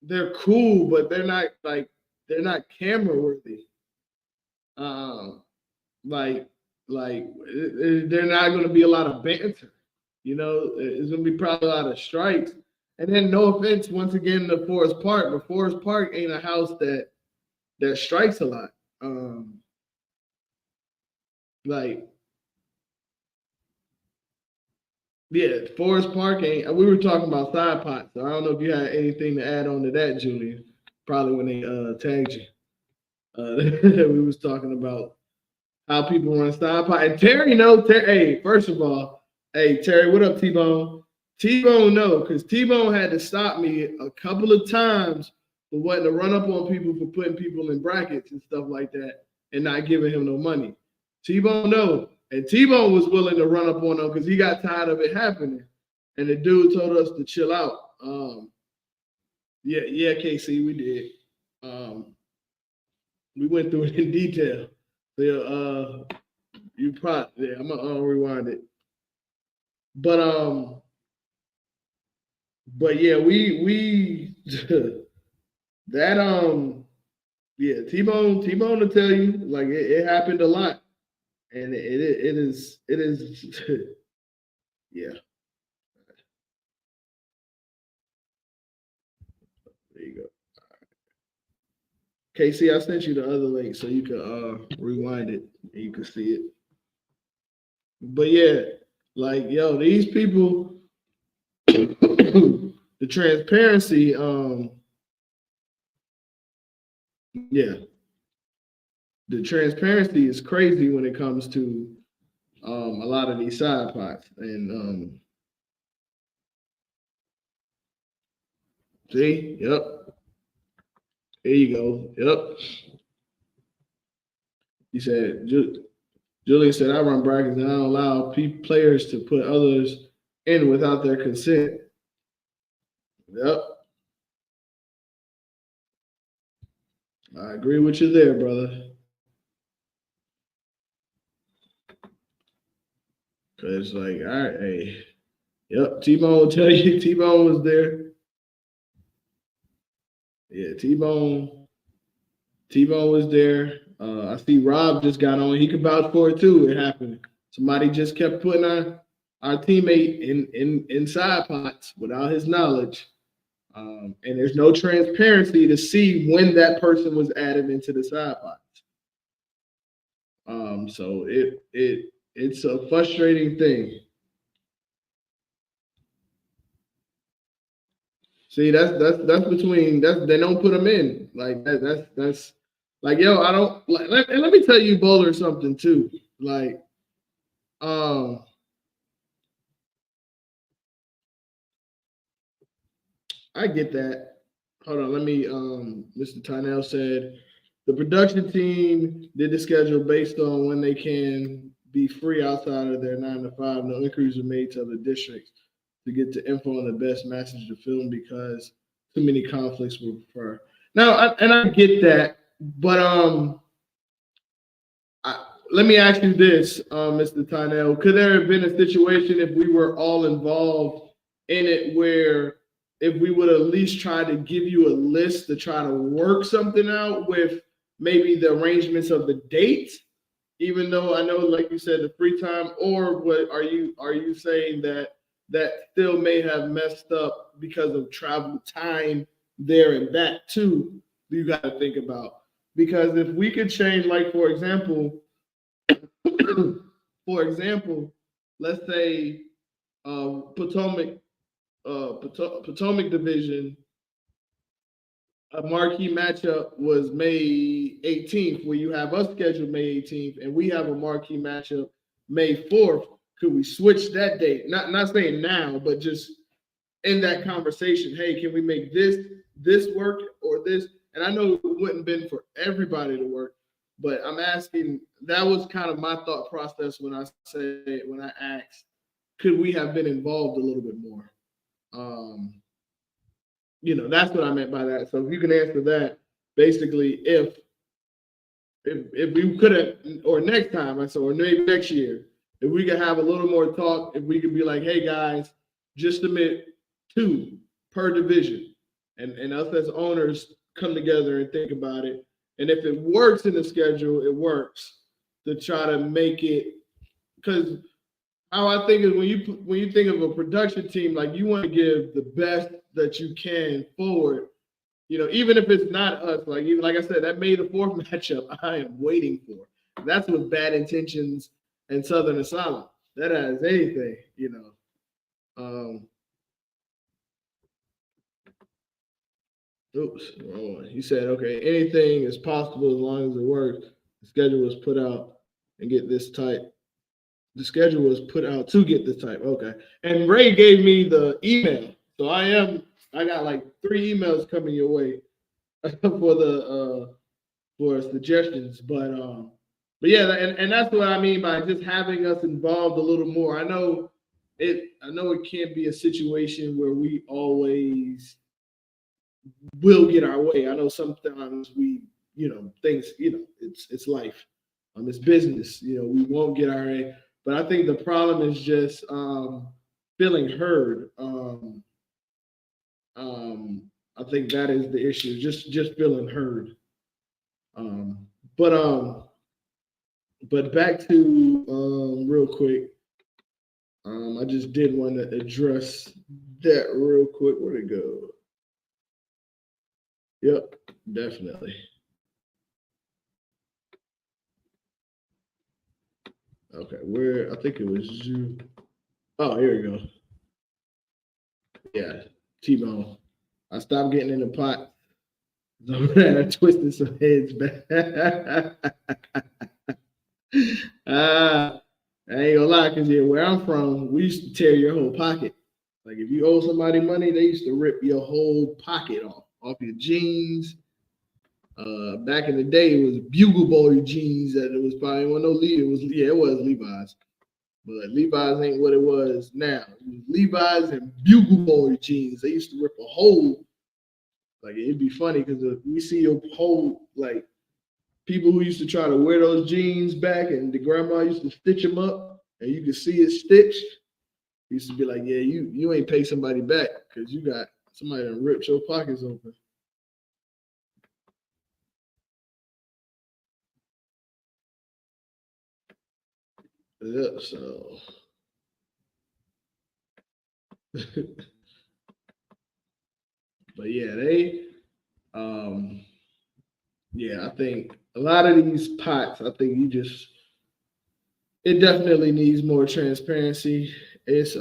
They're cool, but they're not camera worthy. Um, like they're not going to be a lot of banter. You know, it's going to be probably a lot of strikes. And then, no offense, once again, the Forest Park. But Forest Park ain't a house that strikes a lot. Like, yeah, Forest Park ain't. We were talking about side pots, so I don't know if you had anything to add on to that, Julian. Probably when they tagged you, we was talking about how people run side pot. And Terry, no, hey, first of all, hey Terry, what up, T Bone? T Bone, no, because T Bone had to stop me a couple of times for wanting to run up on people for putting people in brackets and stuff like that and not giving him no money. T Bone, no. And T Bone was willing to run up on him because he got tired of it happening. And the dude told us to chill out. Yeah, KC, we did. We went through it in detail. So, you probably, yeah, I'm gonna rewind it. But but yeah, we that yeah, T-Bone to tell you like it happened a lot, and it is yeah. There you go. Casey, I sent you the other link so you can rewind it and you can see it. But yeah, like yo, these people, the transparency, yeah, the transparency is crazy when it comes to a lot of these side pots. And see, yep, there you go. Yep. He said, Julian said, I run brackets and I don't allow players to put others in without their consent. Yep. I agree with you there, brother. Cause like, all right, hey, yep, T-Bone will tell you T-Bone was there. Yeah, T-Bone was there. I see Rob just got on. He could vouch for it too. It happened. Somebody just kept putting our teammate in side pots without his knowledge. And there's no transparency to see when that person was added into the side pots. So it's a frustrating thing. See, that's between that's they don't put them in like that's like yo, I don't like. And let me tell you, Bowler, something too. Like, um, I get that. Hold on, let me. Mr. Tynell said the production team did the schedule based on when they can be free outside of their 9 to 5. No inquiries were made to other districts to get the info on the best matches to film because too many conflicts were preferred. Now, and I get that, but let me ask you this, Mr. Tynell. Could there have been a situation if we were all involved in it where if we would at least try to give you a list to try to work something out with maybe the arrangements of the dates, even though I know, like you said, the free time, or what are you saying that that still may have messed up because of travel time there and that too, you got to think about. Because if we could change, like for example, let's say Potomac Division, a marquee matchup was May 18th, where you have us scheduled May 18th, and we have a marquee matchup May 4th. Could we switch that date? Not saying now, but just in that conversation. Hey, can we make this work or this? And I know it wouldn't have been for everybody to work, but I'm asking. That was kind of my thought process when I asked, could we have been involved a little bit more? Um, that's what I meant by that. So if you can answer that, basically, if we could have, or next time, I said, or maybe next year, if we could have a little more talk, if we could be like, hey guys, just submit two per division, and us as owners come together and think about it. And if it works in the schedule, it works to try to make it, because how I think is when you think of a production team, like you want to give the best that you can forward. Even if it's not us, like I said, that May the 4th matchup, I am waiting for. That's with Bad Intentions and Southern Asylum. That has anything. Um, oops, wrong one. He said, okay, anything is possible as long as it works. The schedule was put out and get this type. The schedule was put out to get this type. Okay. And Ray gave me the email. So I got like 3 emails coming your way for the for suggestions. But yeah, and that's what I mean by just having us involved a little more. I know it can't be a situation where we always will get our way. I know sometimes things, it's life. It's business. We won't get our way. But I think the problem is just feeling heard. I think that is the issue. Just feeling heard. Um, but um, but back to real quick. I just did want to address that real quick. Where'd it go? Yep, definitely. Okay, where I think it was you. Oh, here we go. Yeah, T-Bone. I stopped getting in the pot. So I twisted some heads back. I ain't gonna lie, cause yeah, where I'm from, we used to tear your whole pocket. Like if you owe somebody money, they used to rip your whole pocket off your jeans. Back in the day, it was Bugle Boy jeans that it was probably one no Lee. It was Levi's, but Levi's ain't what it was now. It was Levi's and Bugle Boy jeans. They used to rip a hole. Like it'd be funny because we see your whole like people who used to try to wear those jeans back, and the grandma used to stitch them up, and you could see it stitched. Used to be like, yeah, you ain't pay somebody back because you got somebody that ripped your pockets open. Yeah, so but yeah, um I think a lot of these pots, I think it definitely needs more transparency. It's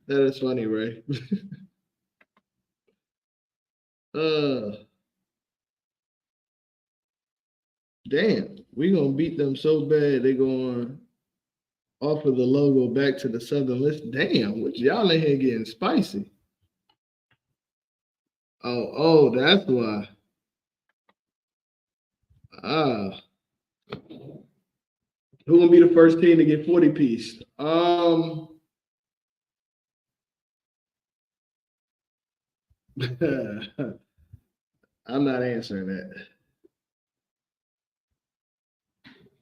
That is funny, Ray. uh, Damn, we gonna beat them so bad they going offer the logo back to the Southern list. Damn, which y'all in here getting spicy. Oh, that's why. Ah, who gonna be the first team to get 40 piece? I'm not answering that.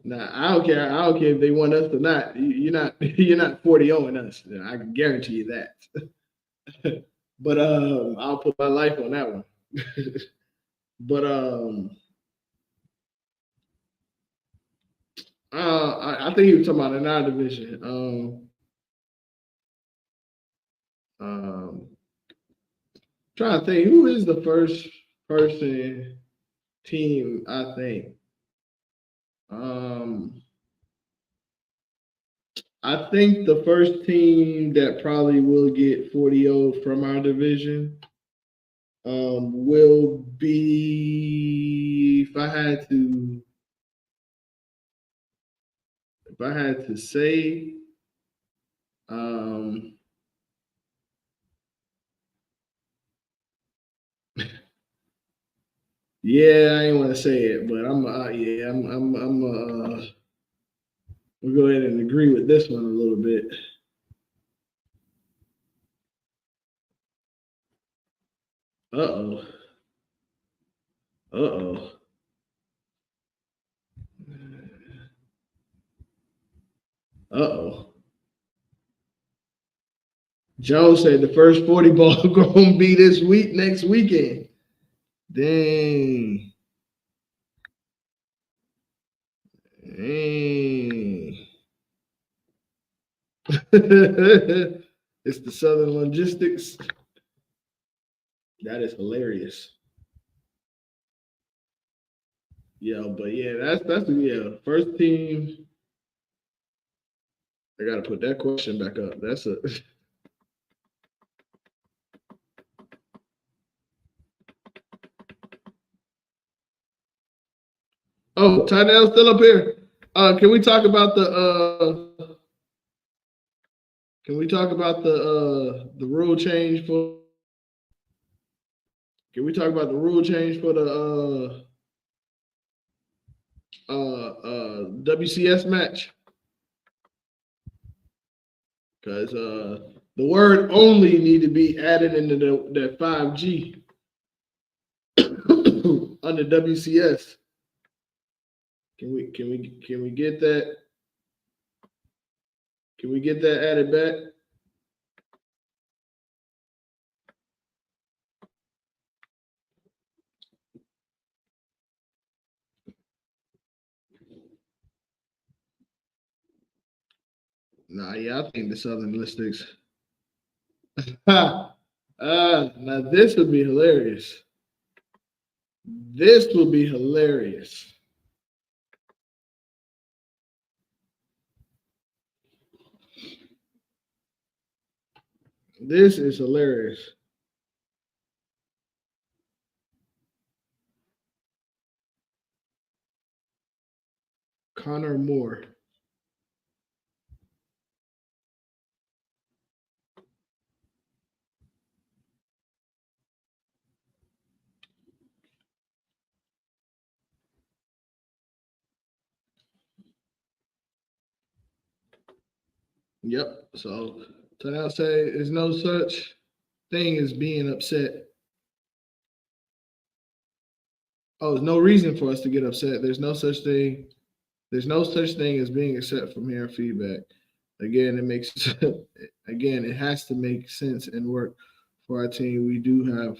Nah, I don't care. I don't care if they want us or not. You're not. You're not 40 owing us. I can guarantee you that. But I'll put my life on that one. But I think he was talking about in our division. Um, trying to think who is the first person team. I think. Um, I think the first team that probably will get 40 from our division will be if I had to say um yeah, I ain't want to say it, but we'll go ahead and agree with this one a little bit. Uh-oh. Uh-oh. Uh-oh. Joe said the first 40 ball gonna be this week, next weekend. Dang. Dang. It's the Southern Logistics. That is hilarious. Yeah, but yeah, that's first team. I gotta put that question back up. That's a oh, Tynell's still up here. Can we talk about the rule change for can we talk about the rule change for the WCS match? Because the word only need to be added into that 5G under WCS. Can we get that? Can we get that added back? Nah, yeah, I think the Southern Listics. Now this would be hilarious. This will be hilarious. This is hilarious. Connor Moore. Yep. So to say there's no such thing as being upset. Oh, there's no reason for us to get upset. There's no such thing. There's no such thing as being upset from hearing feedback. Again, it makes again, it has to make sense and work for our team. We do have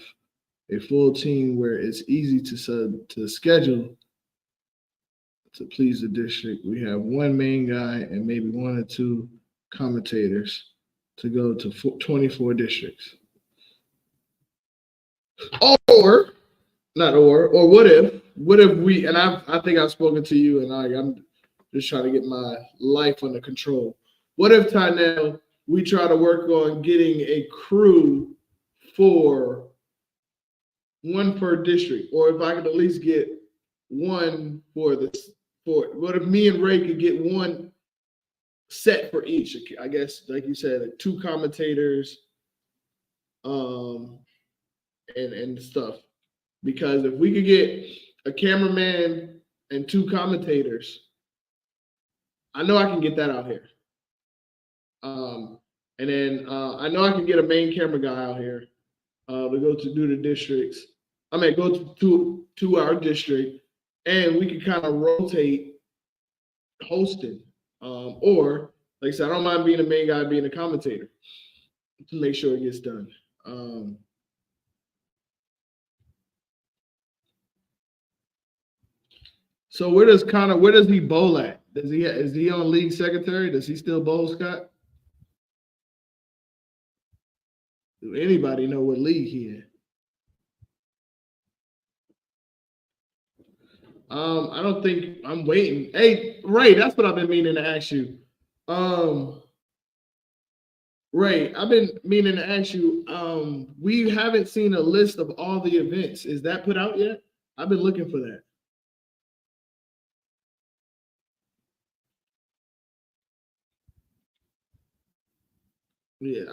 a full team where it's easy to schedule to please the district. We have one main guy and maybe one or two commentators to go to 24 districts. Or not or what if we and I think I've spoken to you and I'm just trying to get my life under control. What if, Tynell, we try to work on getting a crew for one per district, or if I could at least get one for this. For what if me and Ray could get one set for each? I guess, like you said, two commentators, and stuff. Because if we could get a cameraman and two commentators, I know I can get that out here. And then I know I can get a main camera guy out here to go to do the districts. I mean, go to our district, and we can kind of rotate hosting. Or, like I said, I don't mind being a main guy, being a commentator to make sure it gets done. So where does he bowl at? Is he on league secretary? Does he still bowl, Scott? Do anybody know what league he in? I don't think I'm waiting. Hey, Ray, that's what I've been meaning to ask you. Ray, I've been meaning to ask you. We haven't seen a list of all the events. Is that put out yet? I've been looking for that. Yeah,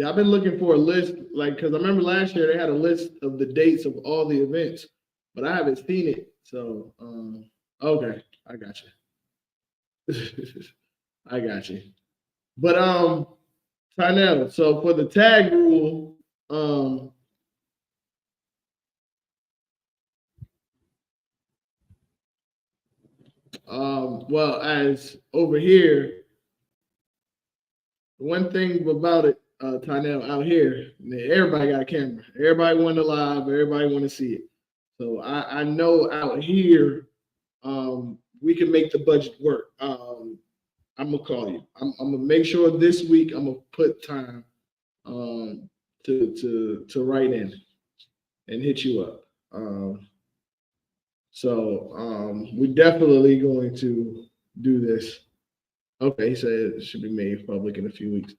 I've been looking for a list, like, because I remember last year they had a list of the dates of all the events, but I haven't seen it. So, okay, I got you. I got you. But Tynell, so for the tag rule, well, as over here, one thing about it, Tynell, out here, everybody got a camera. Everybody want to live. Everybody want to see it. So I know out here, we can make the budget work. I'm gonna call you. I'm gonna make sure this week I'm gonna put time to write in and hit you up. So we're definitely going to do this. Okay, he said it should be made public in a few weeks.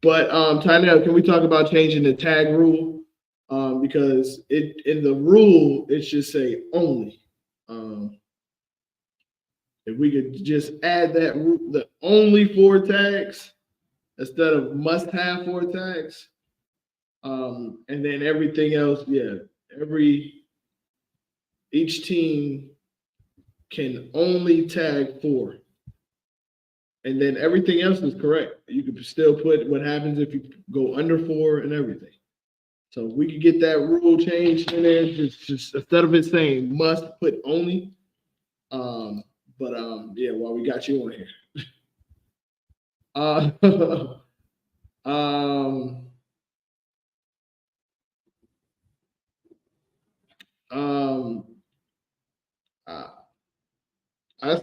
But Tynell, can we talk about changing the tag rule? Because it in the rule it should say only. If we could just add that the only 4 tags instead of must have 4 tags, and then everything else, yeah, each team can only tag 4. And then everything else is correct. You could still put what happens if you go under 4 and everything. So if we could get that rule changed in there, just instead of it saying must, put only. But yeah, while we got you on here. I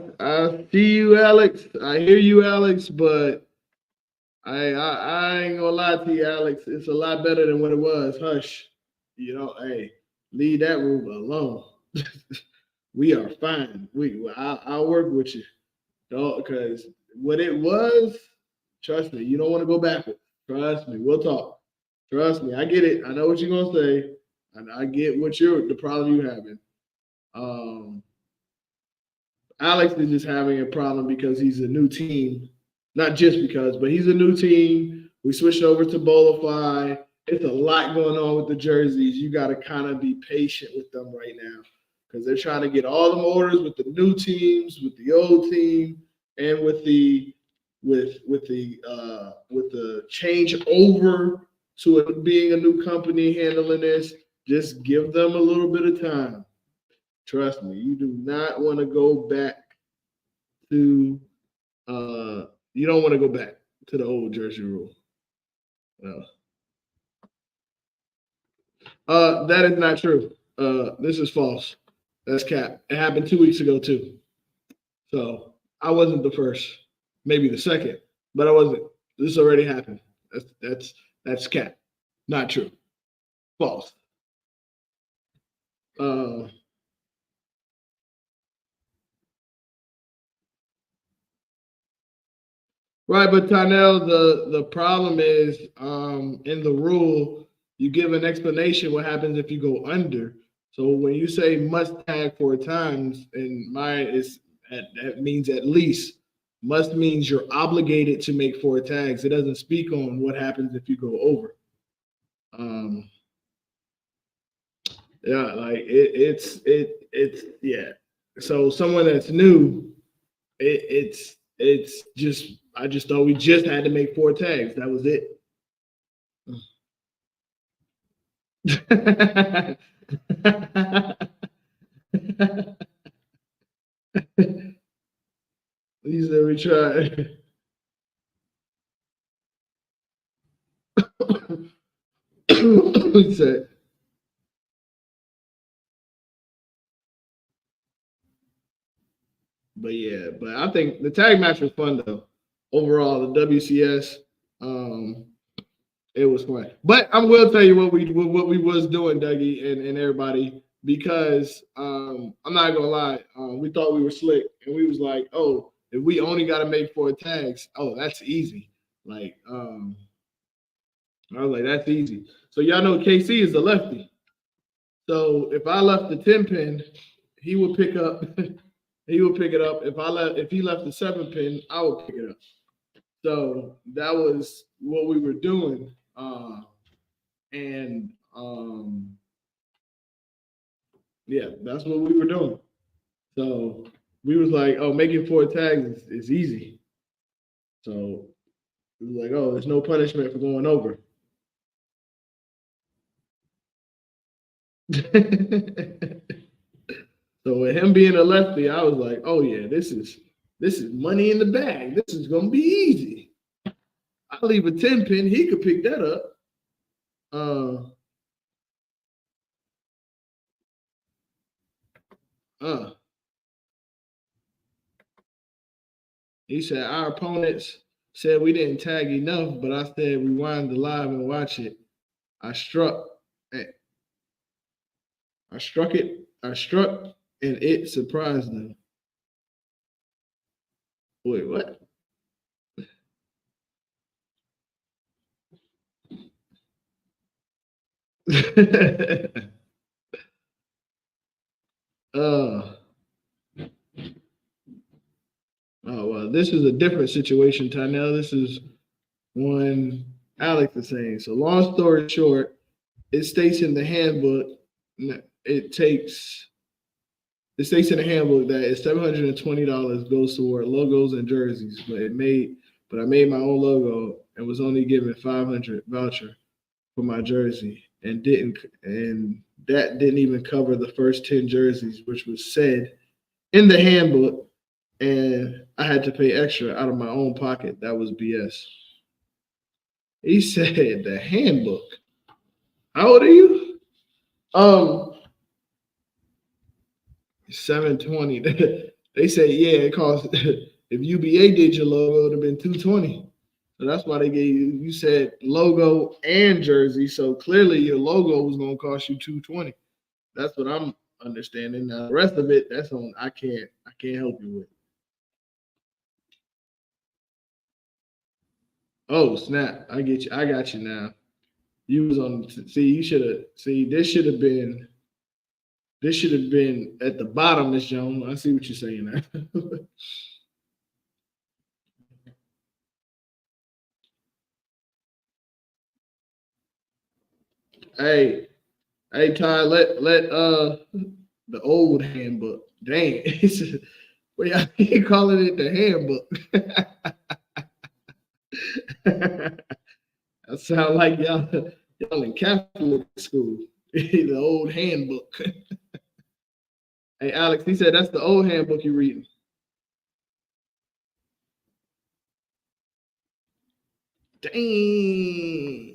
see you, Alex. I hear you, Alex, but I ain't gonna lie to you, Alex. It's a lot better than what it was. Hush. Hey, leave that room alone. We are fine. I'll work with you. Because what it was, trust me, you don't want to go backwards. Trust me, we'll talk. Trust me, I get it. I know what you're gonna say, and I get the problem you're having. Alex is just having a problem because he's a new team. Not just because, but he's a new team. We switched over to Bolify. It's a lot going on with the jerseys. You got to kind of be patient with them right now because they're trying to get all the orders with the new teams, with the old team, and with the change over to it being a new company handling this. Just give them a little bit of time. Trust me, you do not want to go back to you don't want to go back to the old jersey rule. No. That is not true. This is false. That's cap. It happened 2 weeks ago too. So I wasn't the first, maybe the second, but I wasn't. This already happened. That's cap. Not true. False. Right, but Tarnell, the problem is in the rule, you give an explanation what happens if you go under. So when you say must tag 4 times, and mine is that means at least. Must means you're obligated to make 4 tags. It doesn't speak on what happens if you go over. Um, yeah, like it's yeah. So someone that's new, it's just I just thought we just had to make 4 tags. That was it. He said we tried. He said, but yeah, but I think the tag match was fun though. Overall, the WCS, um, it was fun. But I will tell you what we was doing, Dougie and everybody, because I'm not gonna lie, we thought we were slick, and we was like, oh, if we only got to make 4 tags, oh, that's easy. Like, I was like, that's easy. So y'all know KC is a lefty. So if I left the 10 pin, he would pick up. He would pick it up. If he left the 7 pin, I would pick it up. So that was what we were doing. And yeah, that's what we were doing. So we was like, oh, making 4 tags is easy. So it was like, oh, there's no punishment for going over. So with him being a lefty, I was like, oh yeah, this is money in the bag. This is gonna be easy. I leave a 10 pin, he could pick that up. Uh uh. He said our opponents said we didn't tag enough, but I said rewind the live and watch it. I struck eh, I struck and it surprised them. Wait, what? uh Oh well, this is a different situation, Tynell. This is one Alex is saying. So long story short, it states in the handbook it takes it states in the handbook that it's $720 goes toward logos and jerseys, but I made my own logo and was only given 500 voucher for my jersey and that didn't even cover the first 10 jerseys, which was said in the handbook, and I had to pay extra out of my own pocket. That was BS. He said the handbook. How old are you? Um, 720. They say, yeah, it costs if UBA did your logo, it would have been 220. So that's why they gave you said logo and jersey. So clearly your logo was gonna cost you 220. That's what I'm understanding. Now the rest of it, that's on I can't help you with. Oh snap! I get you. I got you now. You was on. See, you should have. See, this should have been. This should have been at the bottom, Miss Jones. I see what you're saying now. Hey, hey, Ty, let the old handbook. Dang, well, y'all keep calling it the handbook. That sound like y'all in Catholic school. The old handbook. Hey, Alex, he said that's the old handbook you reading. Dang.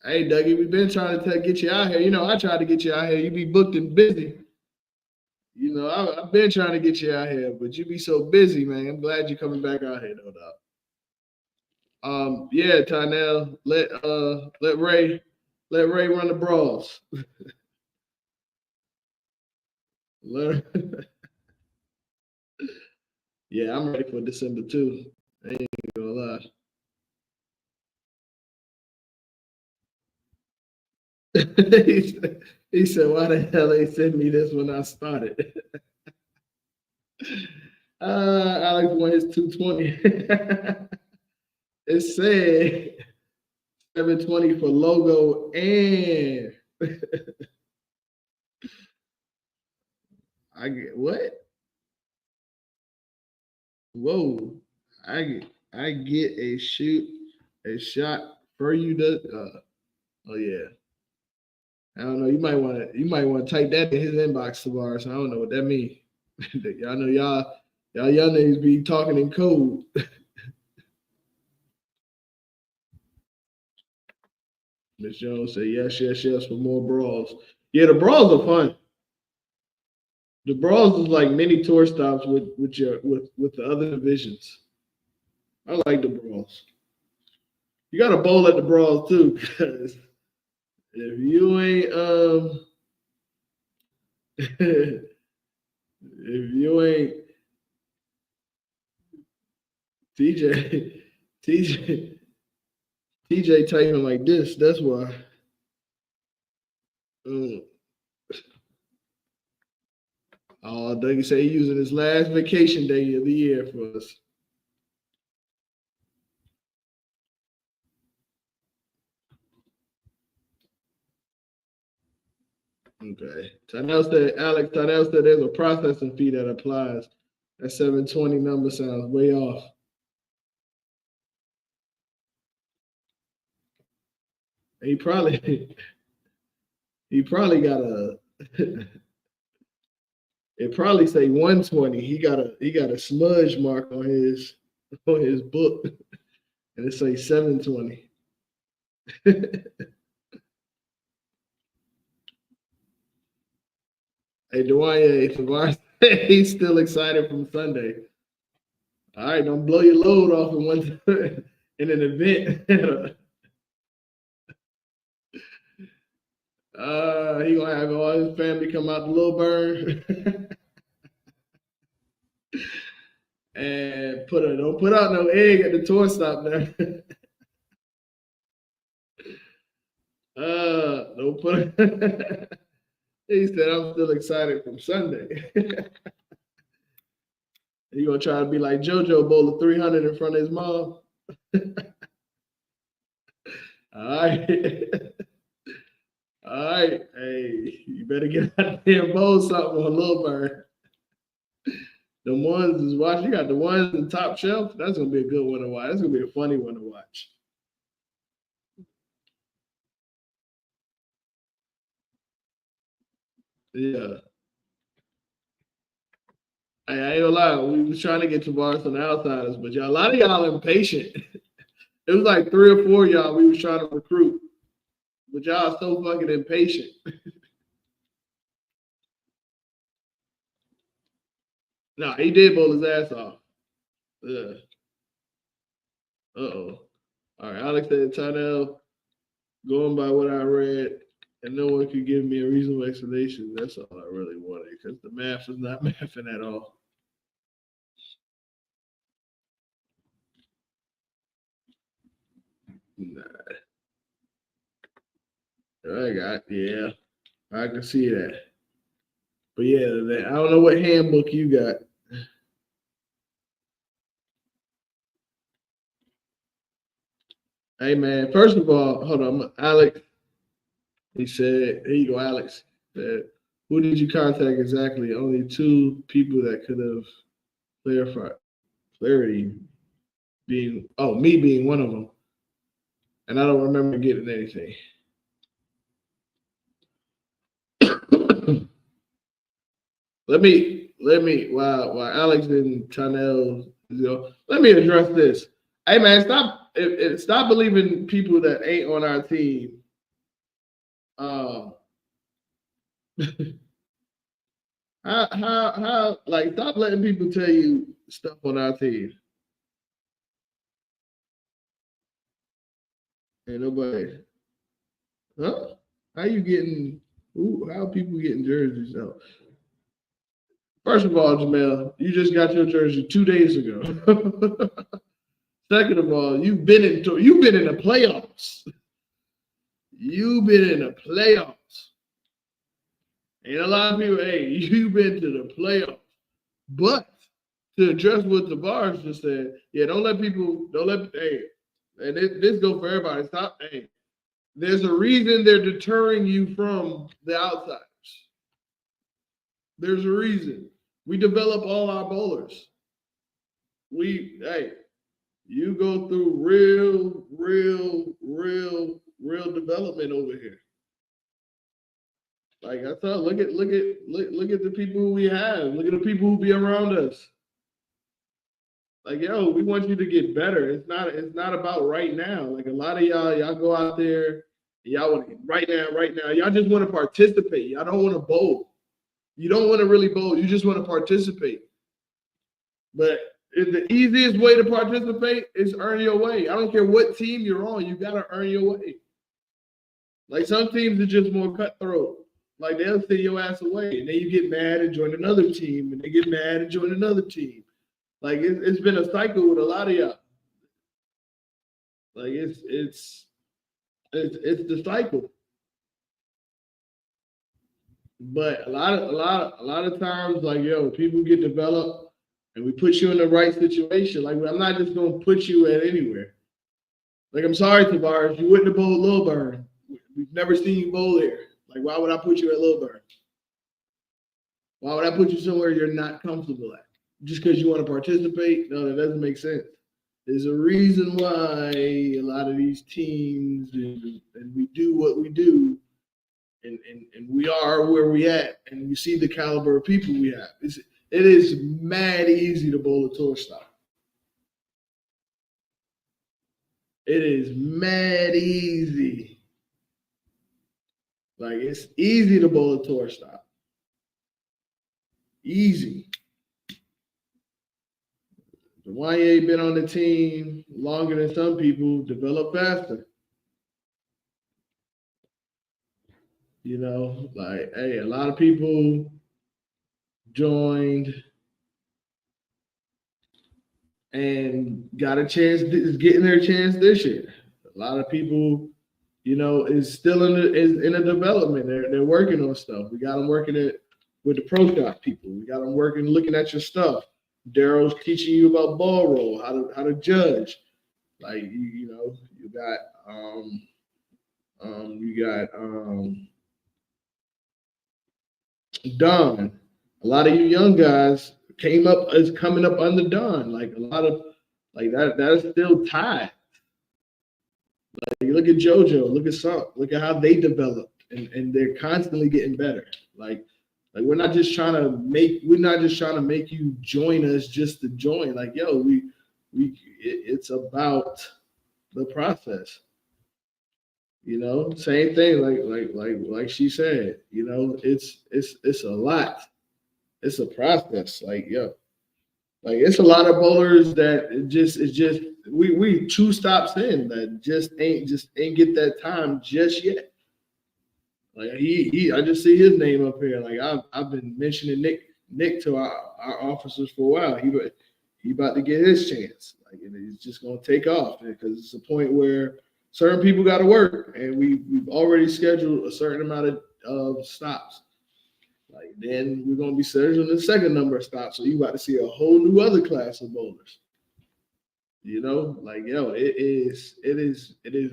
Hey, Dougie, we've been trying to get you out here. You know, I tried to get you out here. You be booked and busy. You know, I've been trying to get you out here, but you be so busy, man. I'm glad you're coming back out here, no doubt. Yeah, Tynell, let Ray run the brawls. Let, Yeah, I'm ready for December too. I ain't gonna lie. he said, "Why the hell they sent me this when I started?" Alex won his 220. It said 720 for logo and I get what? Whoa! I get a shot for you to. Oh yeah. I don't know. You might want to type that in his inbox tomorrow. So I don't know what that means. y'all know y'all young niggas be talking in code. Miss Jones said yes, yes, yes for more brawls. Yeah, the brawls are fun. The brawls is like mini tour stops with the other divisions. I like the brawls. You got to bowl at the brawls too, because if you ain't if you ain't TJ TJ TJ typing like this, that's why. Mm. Oh, Dougie say he using his last vacation day of the year for us. Okay. Tynell said there's a processing fee that applies. That 720 number sounds way off. He probably he probably got a it probably say 120. He got a smudge mark on his book and it say 720. Hey Dwayne, Tavares, he's still excited from Sunday. All right, don't blow your load off in one in an event. He gonna have all his family come out to Little Burn and don't put out no egg at the tour stop there. Don't put. He said I'm still excited from Sunday. He gonna try to be like JoJo bowl of 300 in front of his mom. All right. All right. Hey, you better get out there and bowl something on Little Burn. The ones is watching. You got the ones in top shelf. That's gonna be a good one to watch. That's gonna be a funny one to watch. Yeah. Hey, I ain't gonna lie. We was trying to get to bars on the outsiders, but y'all, a lot of y'all impatient. It was like 3 or 4 of y'all we was trying to recruit, but y'all so fucking impatient. No, he did bowl his ass off. Yeah. Uh-oh. All right, Alex said Tynell, going by what I read, and no one could give me a reasonable explanation. That's all I really wanted, because the math is not mathing at all. Nah. Yeah, I can see that. But yeah, I don't know what handbook you got. Hey man, first of all, hold on, Alex. He said, "Here you go, Alex." Said, "Who did you contact exactly? Only two people that could have clarified clarity being me being one of them, and I don't remember getting anything." let me while Alex and Chanel, let me address this. Hey man, stop believing people that ain't on our team. Um, how like stop letting people tell you stuff on our team. Ain't nobody, huh? How you getting? How people getting jerseys? Oh, First of all, Jamel, you just got your jersey 2 days ago. Second of all, you've been in the playoffs. You've been in the playoffs. And a lot of people, hey, you've been to the playoffs. But to address what Tavares just said, yeah, don't let, hey, and this goes for everybody. Stop, hey, there's a reason they're deterring you from the outsiders. There's a reason. We develop all our bowlers. Hey, you go through real development over here. Like I thought, look at the people who we have. Look at the people who be around us. Like, yo, we want you to get better. It's not about right now. Like a lot of y'all go out there, y'all want to right now. Y'all just want to participate. Y'all don't want to bowl. You don't want to really bowl. You just want to participate. But the easiest way to participate is earn your way. I don't care what team you're on. You got to earn your way. Like some teams are just more cutthroat. Like they'll send your ass away, and then you get mad and join another team, and they get mad and join another team. Like it's been a cycle with a lot of y'all. Like it's the cycle. But a lot of times, like yo, people get developed, and we put you in the right situation. Like I'm not just gonna put you at anywhere. Like I'm sorry, Tavares, you wouldn't have bowled Lilburn. We've never seen you bowl there. Like why would I put you at Lilburn? Why would I put you somewhere you're not comfortable at? Just because you want to participate? No, that doesn't make sense. There's a reason why a lot of these teams and we do what we do, and we are where we at, and you see the caliber of people we have. It is mad easy to bowl a tour stop. It is mad easy. Like it's easy to bowl a tour stop. Easy. Wanye been on the team longer than some people, develop faster. You know, like, hey, a lot of people joined and got a chance, is getting their chance this year. A lot of people, you know, is still in a development. They're working on stuff. We got them working it with the pro shop people. We got them working, looking at your stuff. Daryl's teaching you about ball roll, how to judge. Like you know, you got Don. A lot of you young guys coming up under Don. Like a lot of like that is still tied. Like look at JoJo, look at Sunk, look at how they developed, and they're constantly getting better. Like we're not just trying to make you join us just to join. Like yo, it's about the process. You know, same thing. Like she said. You know, it's a lot. It's a process. Like yo, like it's a lot of bowlers that it's just we 2 stops in that just ain't get that time just yet. Like I just see his name up here. Like I've been mentioning Nick to our officers for a while. He about to get his chance. Like it's just gonna take off because it's a point where certain people got to work, and we've already scheduled a certain amount of stops. Like then we're gonna be scheduling the second number of stops. So you about to see a whole new other class of bowlers. You know, like yo, it is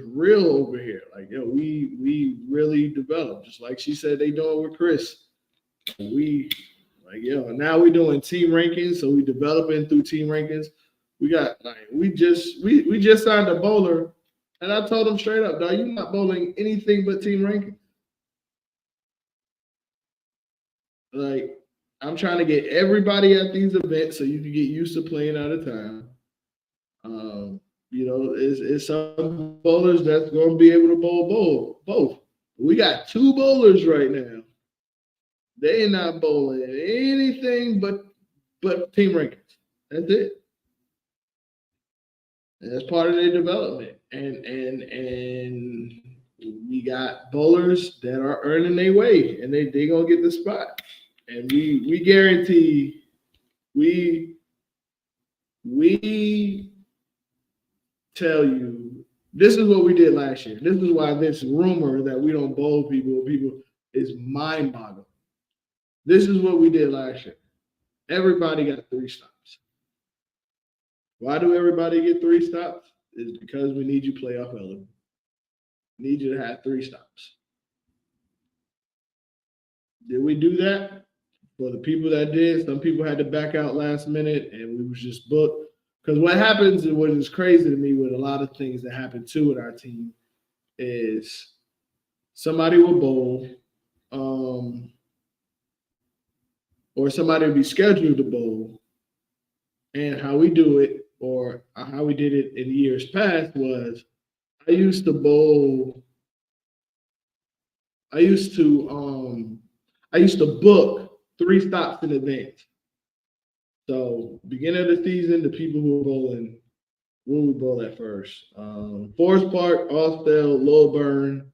real over here. Like yo, we really develop, just like she said they doing with Chris. We like yo, now we doing team rankings, so we developing through team rankings. We got like we just signed a bowler, and I told him straight up, dog, you're not bowling anything but team rankings. Like I'm trying to get everybody at these events so you can get used to playing out of time. You know, it's some bowlers that's going to be able to bowl both. We got 2 bowlers right now. They're not bowling anything but team rankings. That's it. And that's part of their development. And we got bowlers that are earning their way, and they gonna get the spot. And we guarantee we tell you this is what we did last year. This is why this rumor that we don't bowl people is mind-boggling. This is what we did last year. Everybody got 3 stops. Why do everybody get 3 stops? It's because we need you playoff eligible. Need you to have 3 stops. Did we do that? For the people that did, some people had to back out last minute, and we was just booked. Because what happens, and what is crazy to me with a lot of things that happen too with our team, is somebody will bowl, or somebody will be scheduled to bowl, and how we do it, or how we did it in years past was, I used to book 3 stops in advance. So beginning of the season, the people who were bowling, where we bowl at first? Forest Park, Austell, Lilburn.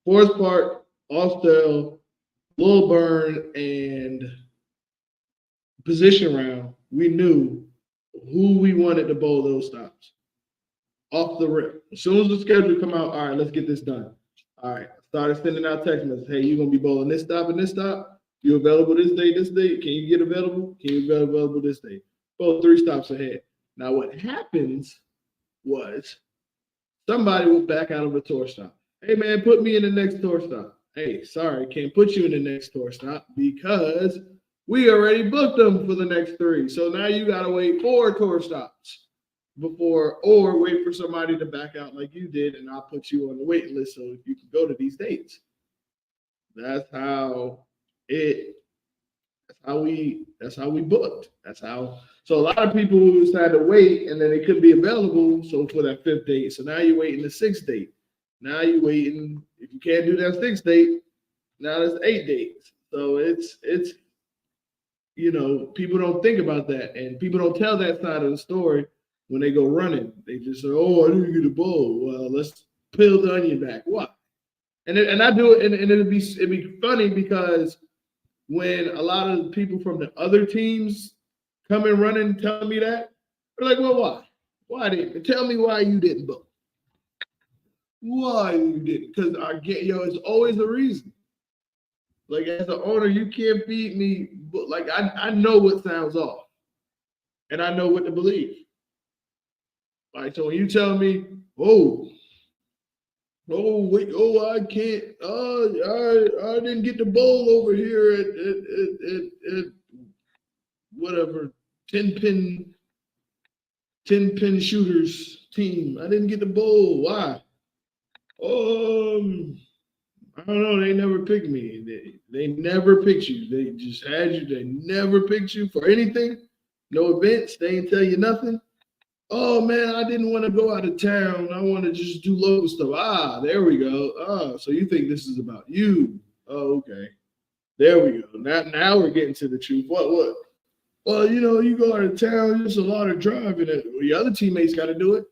Forest Park, Austell, Lilburn, and position round. We knew who we wanted to bowl those stops off the rip. As soon as the schedule come out, all right, let's get this done. All right, started sending out text messages. Hey, you're gonna be bowling this stop and this stop. You available this day, this day? Can you get available? Can you get available this day? Bowl 3 stops ahead. Now what happens was somebody will back out of a tour stop. Hey man, put me in the next tour stop. Hey, sorry, can't put you in the next tour stop because we already booked them for the next 3. So now you gotta wait 4 tour stops before, or wait for somebody to back out like you did, and I'll put you on the waiting list so you can go to these dates. That's how we booked. So a lot of people decided to wait, and then they couldn't be available. So for that 5th date, so now you're waiting the 6th date. Now you're waiting. If you can't do that 6th date, now there's 8 dates. So it's people don't think about that, and people don't tell that side of the story when they go running. They just say, "Oh, I didn't get a bowl." Well, let's peel the onion back. What? And I do it, and it'd be funny because when a lot of people from the other teams come in running, telling me that, they're like, "Well, why? Why didn't? Tell me why you didn't bowl. Why you didn't? Because it's always a reason. Like as an owner, you can't feed me. But like I know what sounds off, and I know what to believe. Like so, when you tell me, I can't. I didn't get the bowl over here at whatever 10-pin shooters team. I didn't get the bowl. Why? I don't know. They never picked me. They never picked you. They just had you. They never picked you for anything. No events. They didn't tell you nothing. Oh man, I didn't want to go out of town. I want to just do local stuff. There we go. So you think this is about you? Oh, okay. There we go. Now we're getting to the truth. What? Well, you go out of town. There's a lot of driving. Your other teammates got to do it.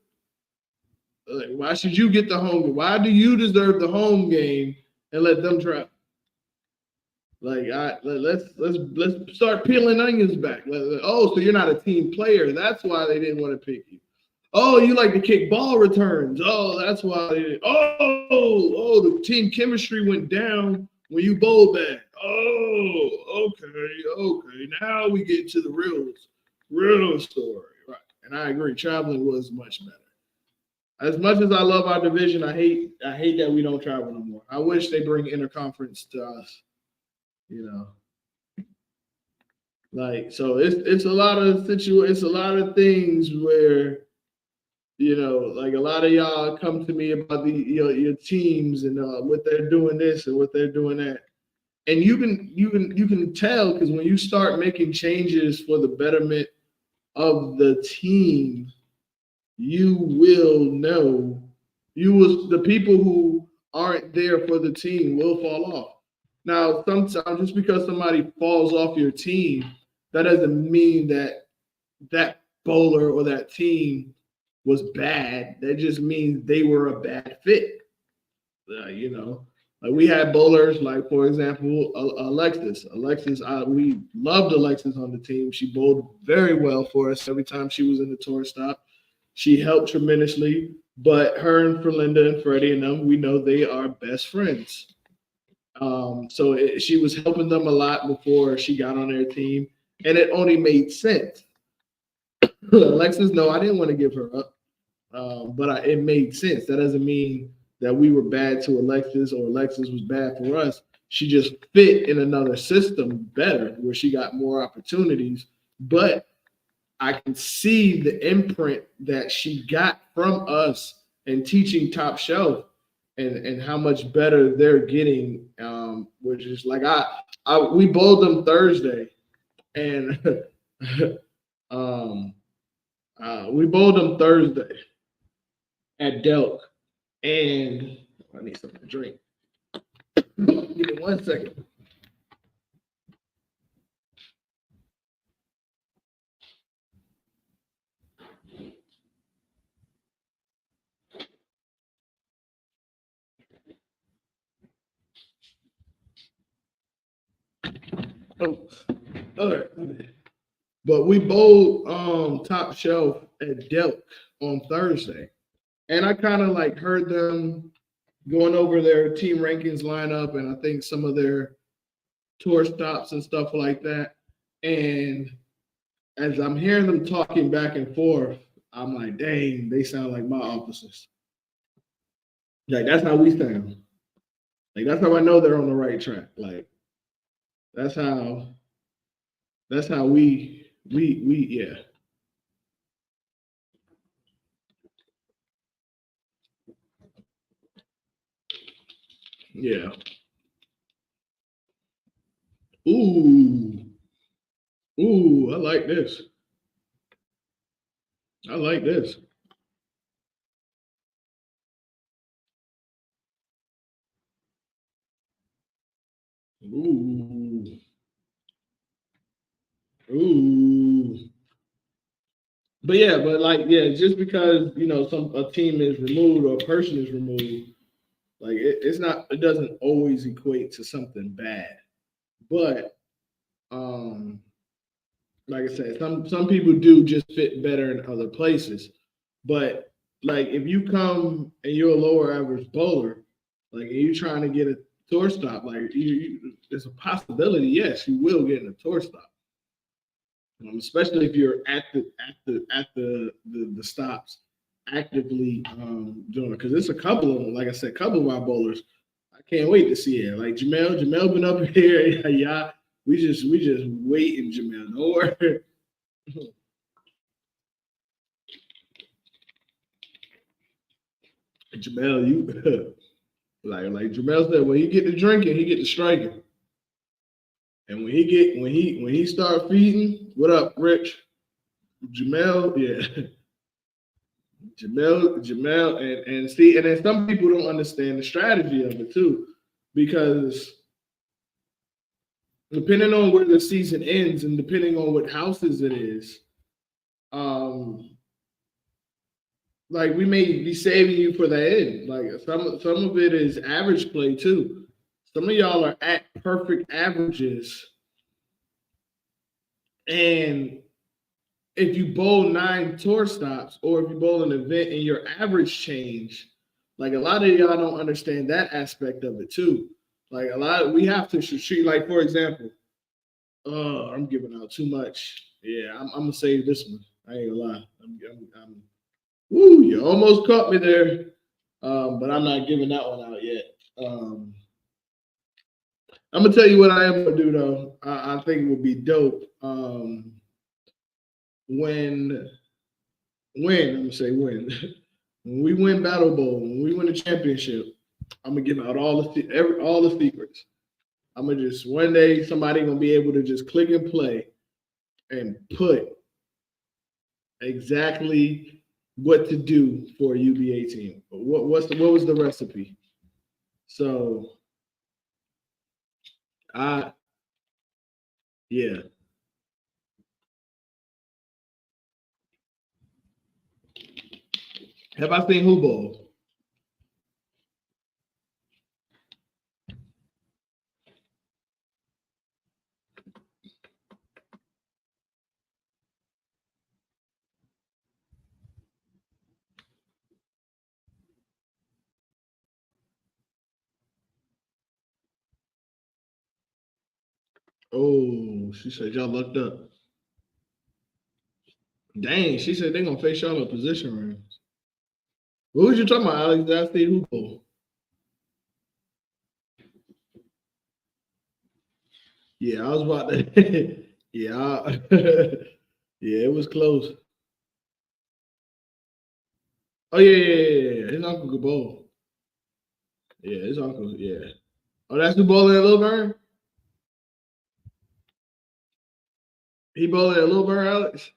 Like, why should you get the home game? Why do you deserve the home game and let them travel? Like, let's start peeling onions back. So you're not a team player. That's why they didn't want to pick you. Oh, you like to kick ball returns. Oh, that's why they didn't. The team chemistry went down when you bowl bad. Oh, okay. Now we get to the real story. Right. And I agree. Traveling was much better. As much as I love our division, I hate that we don't travel no more. I wish they bring interconference to us. Like so it's a lot of it's a lot of things where like a lot of y'all come to me about your teams and what they're doing this and what they're doing that, and you can tell because when you start making changes for the betterment of the team, you will know the people who aren't there for the team will fall off. Now, sometimes just because somebody falls off your team, that doesn't mean that bowler or that team was bad. That just means they were a bad fit. Like we had bowlers, like for example, Alexis. We loved Alexis on the team. She bowled very well for us every time she was in the tour stop. She helped tremendously. But her and Ferlinda and Freddie and them, we know they are best friends. She was helping them a lot before she got on their team, and it only made sense. Alexis, no, I didn't want to give her up, but it made sense. That doesn't mean that we were bad to Alexis or Alexis was bad for us. She just fit in another system better, where she got more opportunities. But I can see the imprint that she got from us and teaching Top Shelf, and how much better they're getting. Which is like we bowled them Thursday, and um, we bowled them Thursday at Delk, and I need something to drink. Give me 1 second. Oh, all right. But we bowled Top Shelf at Delk on Thursday, and I kind of like heard them going over their team rankings lineup, and I think some of their tour stops and stuff like that. And as I'm hearing them talking back and forth, I'm like, dang, they sound like my officers. Like that's how we sound. Like that's how I know they're on the right track. Like that's how we yeah. Yeah. Ooh. Ooh, I like this. I like this. Ooh. Ooh. But yeah, but like yeah, just because some a team is removed or a person is removed, like it's not it doesn't always equate to something bad. But um like I said, some people do just fit better in other places. But like if you come and you're a lower average bowler, like and you're trying to get a tour stop, like there's a possibility, yes, you will get in a tour stop. Especially if you're at the stops actively doing it, because it's a couple of them. Like I said, a couple of our bowlers, I can't wait to see it. Like Jamel been up here, yeah. We just waiting, Jamel. Don't worry. Jamel, you like Jamel said, when he get to drinking, he get to striking. And when he start feeding, what up, Rich? Jamel, yeah. Jamel, and see, and then some people don't understand the strategy of it too, because depending on where the season ends and depending on what houses it is, um, like we may be saving you for the end. Like some of it is average play too. Some of y'all are at perfect averages, and if you bowl 9 tour stops or if you bowl an event and your average change, like a lot of y'all don't understand that aspect of it too. Like a lot, we have to treat, like for example, I'm giving out too much. Yeah, I'm gonna save this one. I ain't gonna lie. Woo, you almost caught me there, but I'm not giving that one out yet. I'm gonna tell you what I am gonna do though. I think it would be dope. When I'm gonna say when when we win Battle Bowl, when we win the championship, I'm gonna give out all the secrets. I'm gonna just one day somebody gonna be able to just click and play and put exactly what to do for a UBA team. What was the recipe? So I yeah. Have I seen Who Bowl? Oh, she said y'all looked up. Dang, she said they're gonna face y'all in position rounds. What was you talking about, Alex? That's the Hoopo. Yeah, I was about to. Yeah, yeah, it was close. Oh yeah. His uncle could bowl. Yeah, his uncle. Yeah. Oh, that's who bowling at Lil Burn. He bowling at Lil Burn, Alex.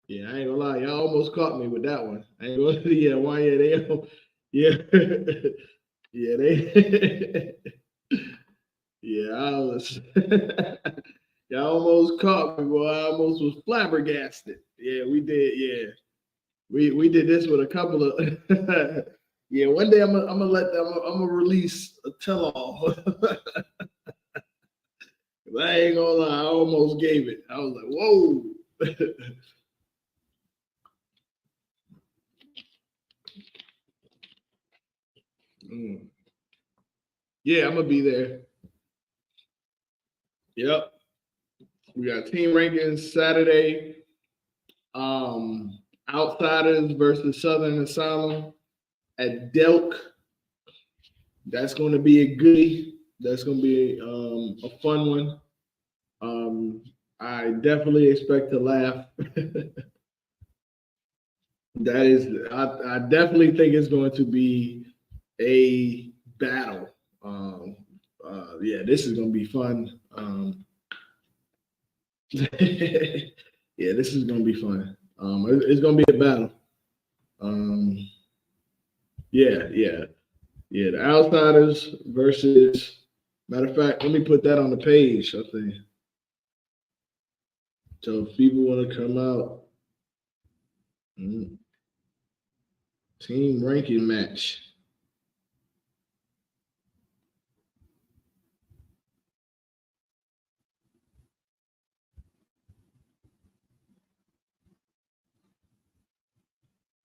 Yeah, I ain't gonna lie, y'all almost caught me with that one. I ain't gonna. Yeah, why? Yeah, they. Yeah, yeah, they. Yeah, I was. Y'all almost caught me, boy. I almost was flabbergasted. Yeah, we did. Yeah, we did this with a couple of. Yeah, one day I'm gonna let them. I'm gonna release a tell all. I ain't gonna lie, I almost gave it. I was like, whoa. Mm. Yeah, I'm gonna be there. Yep. We got team rankings Saturday. Um, Outsiders versus Southern Asylum at Delk. That's going to be a goodie. That's going to be a fun one. I definitely expect to laugh. That is, I definitely think it's going to be a battle. Yeah, this is going to be fun. Yeah, this is going to be fun. It's going to be a battle. Um, yeah. The Outsiders versus. Matter of fact, let me put that on the page. I think. So if people want to come out, mm, team ranking match.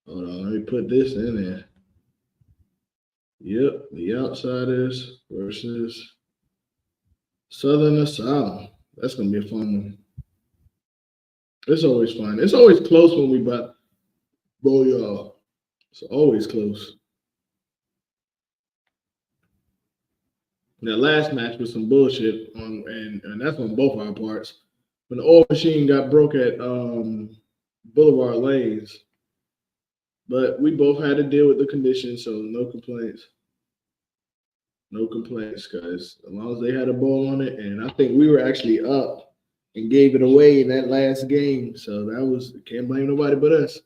Hold on, let me put this in there. Yep, the Outsiders versus Southern Asylum. That's gonna be a fun one. It's always fun. It's always close when we bowl y'all. It's always close. That last match was some bullshit on, and that's on both our parts. When the oil machine got broke at Boulevard Lanes, but we both had to deal with the conditions, so no complaints. No complaints, guys. As long as they had a ball on it, and I think we were actually up and gave it away in that last game. So that was can't blame nobody but us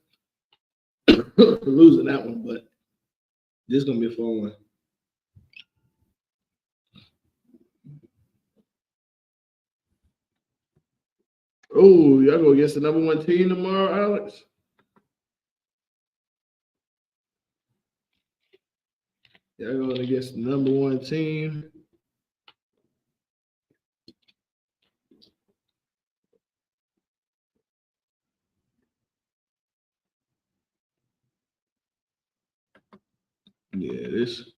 for losing that one. But this is gonna be a fun one. Oh, y'all go against the number one team tomorrow, Alex? Y'all going against the number one team. Yeah, this.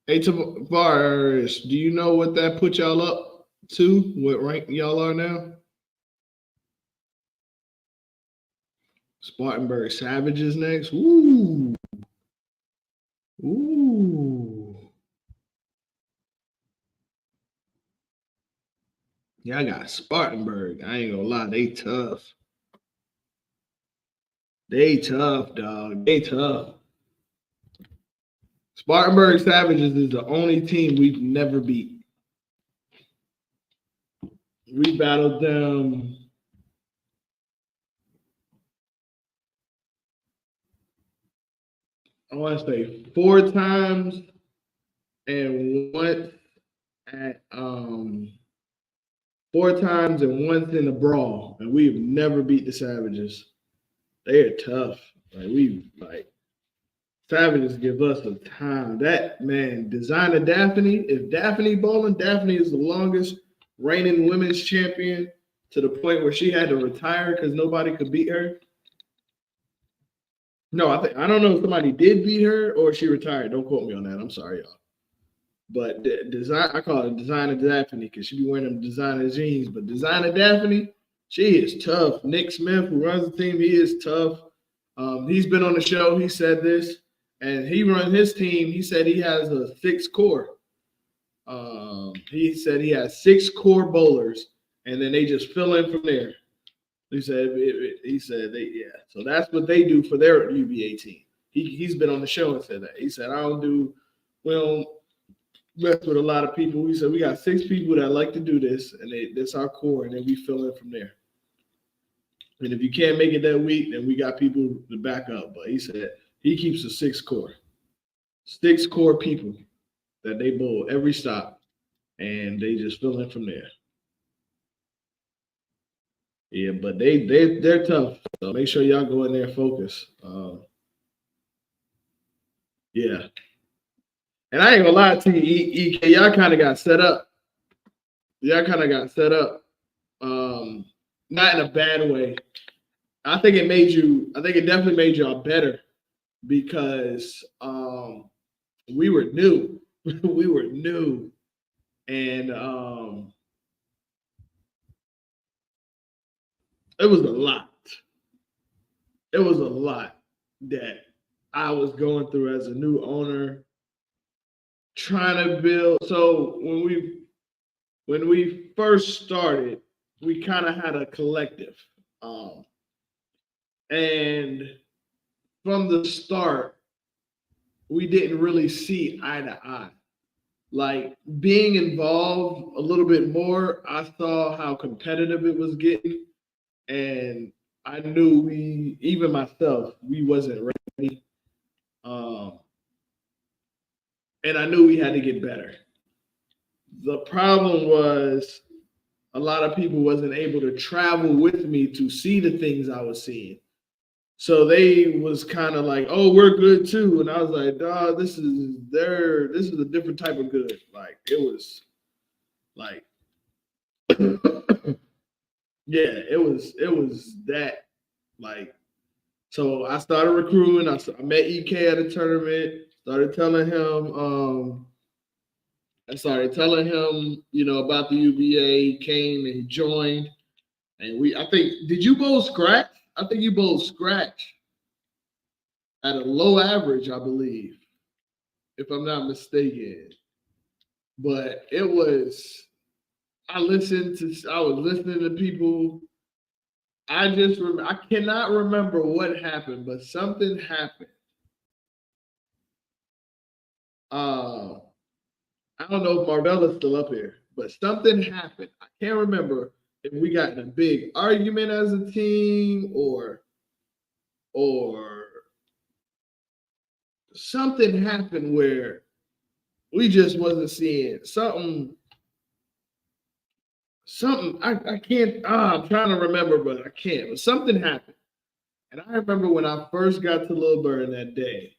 Hey, Tavares, do you know what that put y'all up to? What rank y'all are now? Spartanburg Savages next. Ooh. Ooh. Yeah, I got Spartanburg. I ain't gonna lie, they tough. They tough, dog. They tough. Spartanburg Savages is the only team we've never beat. We battled them. I want to say 4 times and once at 4 times and once in a brawl, and we've never beat the Savages. They are tough. Like Savages give us a time. That man, Designer Daphne. If Daphne bowling, Daphne is the longest reigning women's champion to the point where she had to retire because nobody could beat her. No, I don't know if somebody did beat her or she retired. Don't quote me on that. I'm sorry, y'all. But design, I call her Designer Daphne because she be wearing them designer jeans. But Designer Daphne, she is tough. Nick Smith, who runs the team, he is tough. He's been on the show. He said this, and he run his team. He said he has a 6 core. He said he has 6 core bowlers, and then they just fill in from there. He said yeah. So that's what they do for their UVA team. He's been on the show and said that. He said I don't mess with a lot of people. He said we got 6 people that like to do this, and that's our core, and then we fill in from there. And if you can't make it that week, then we got people to back up. But he said he keeps a 6 core people that they bowl every stop, and they just fill in from there. Yeah, but they're tough. So make sure y'all go in there and focus. Yeah. And I ain't gonna lie to you, EK, y'all kind of got set up. Not in a bad way. I think it definitely made y'all better because we were new. We were new. And it was a lot. It was a lot that I was going through as a new owner, trying to build. So when we first started, we kind of had a collective. And from the start, we didn't really see eye to eye. Like being involved a little bit more, I saw how competitive it was getting. And I knew even myself, we wasn't ready. And I knew we had to get better. The problem was a lot of people wasn't able to travel with me to see the things I was seeing. So they was kind of like, "Oh, we're good too," and I was like, "Dog, this is a different type of good." Like it was, like, yeah, it was that, like. So I started recruiting. I met EK at a tournament. Started telling him, about the UVA. He came and he joined, and did you both scratch? I think you both scratch at a low average, I believe, if I'm not mistaken. But it was, I was listening to people. I cannot remember what happened, but something happened. I don't know if Marvell is still up here, but something happened. I can't remember if we got in a big argument as a team or something happened where we just wasn't seeing something. I can't. I'm trying to remember, but I can't. But something happened, and I remember when I first got to Lilburn that day.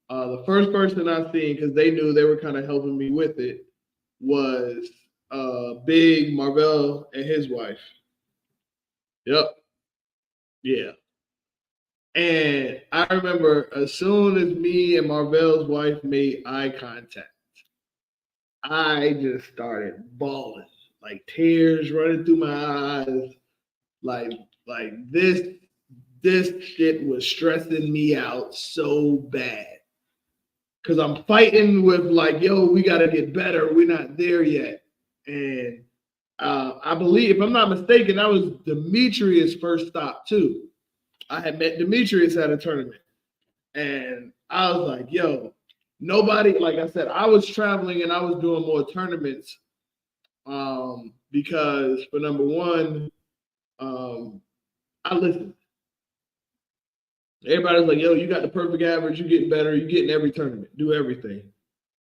The first person I seen, because they knew they were kind of helping me with it, was Big Marvell and his wife. Yep. Yeah. And I remember as soon as me and Marvell's wife made eye contact, I just started bawling, like tears running through my eyes. Like this shit was stressing me out so bad. Cause I'm fighting with like, yo, we gotta get better. We're not there yet. And I believe, if I'm not mistaken, that was Demetrius' first stop too. I had met Demetrius at a tournament, and I was like, yo, nobody, like I said, I was traveling and I was doing more tournaments because for number one, I listened. Everybody's like, yo, you got the perfect average, you getting better, you getting every tournament, do everything.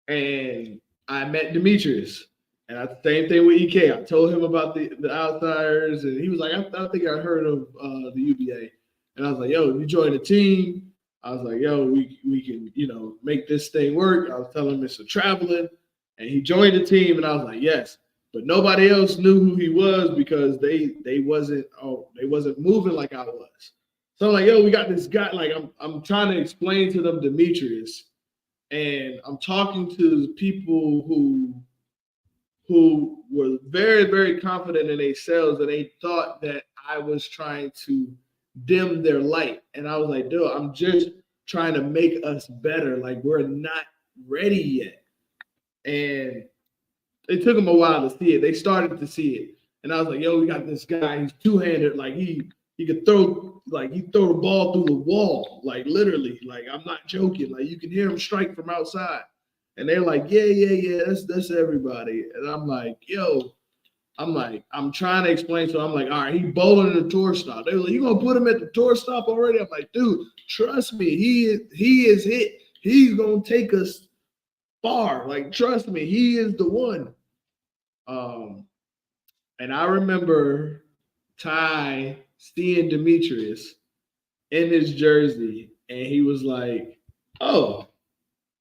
And I met Demetrius. And same thing with EK. I told him about the outsiders, and he was like, I think I heard of the UVA. And I was like, yo, you join the team. I was like, yo, we can, make this thing work. I was telling him it's a traveling. And he joined the team, and I was like, yes. But nobody else knew who he was because they wasn't moving like I was. So I'm like, yo, we got this guy. Like I'm trying to explain to them Demetrius. And I'm talking to people who were very, very confident in themselves, and they thought that I was trying to dim their light. And I was like, dude, I'm just trying to make us better. Like, we're not ready yet. And it took them a while to see it. They started to see it. And I was like, yo, we got this guy, he's two-handed, like he could throw, like he throw the ball through the wall, like literally. Like, I'm not joking. Like, you can hear him strike from outside. And they're like, yeah, that's everybody. And I'm like, yo, I'm trying to explain. So I'm like, all right, he bowling the tour stop. They were like, you gonna put him at the tour stop already? I'm like, dude, trust me, he is hit. He's gonna take us far. Like, trust me, he is the one. Um, and I remember Ty seeing Demetrius in his jersey, and he was like, oh,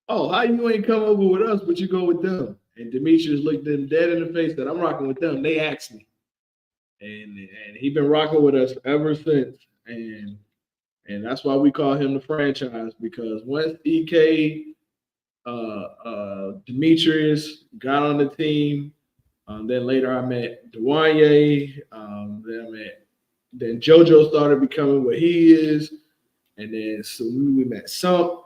how you ain't come over with us, but you go with them? And Demetrius looked them dead in the face that I'm rocking with them. They asked me. And he been rocking with us ever since. And that's why we call him the franchise, because once EK Demetrius got on the team, then later I met Dwanye, then JoJo started becoming what he is, and then so we met Sump,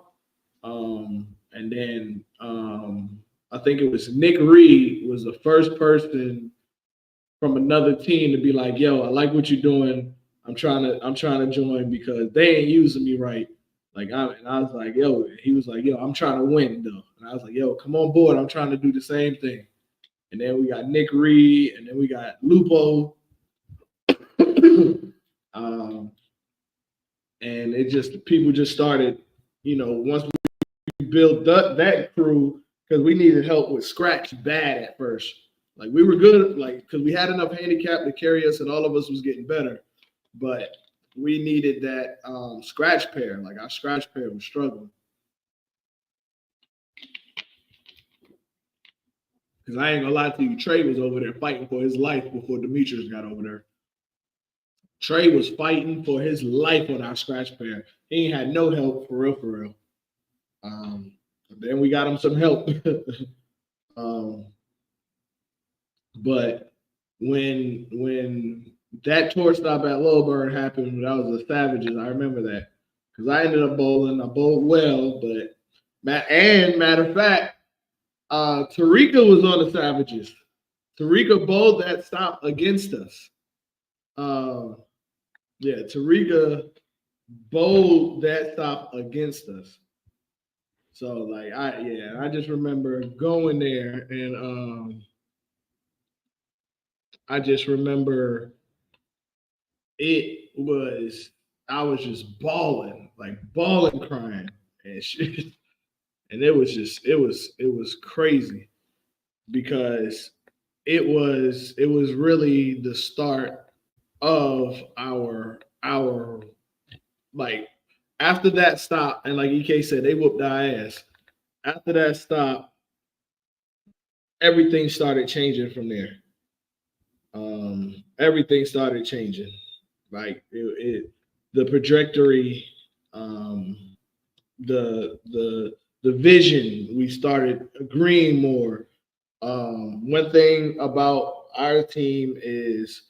and then I think it was Nick Reed was the first person from another team to be like, yo, I like what you're doing. I'm trying to join because they ain't using me right. And I was like, yo, he was like, yo, I'm trying to win though. And I was like, yo, come on board. I'm trying to do the same thing. And then we got Nick Reed, and then we got Lupo. And it just, people just started, once we built that crew, because we needed help with scratch bad at first. Like, we were good, like, because we had enough handicap to carry us, and all of us was getting better. But we needed that scratch pair. Like, our scratch pair was struggling. Because I ain't gonna lie to you, Trey was over there fighting for his life before Demetrius got over there. Trey was fighting for his life on our scratch pair. He ain't had no help, for real. Then we got him some help. But when that tour stop at Lilburn happened, that was the Savages. I remember that because I ended up bowling. I bowled well, but matter of fact, Tarika was on the Savages. Tarika bowled that stop against us. Tarika bowled that stop against us. So I just remember going there, and I just remember I was just bawling, crying and shit. And it was crazy because it was really the start of our like, after that stop, and like EK said, they whooped our ass. After that stop, everything started changing from there. Everything started changing. Like, the trajectory, the vision, we started agreeing more. One thing about our team is,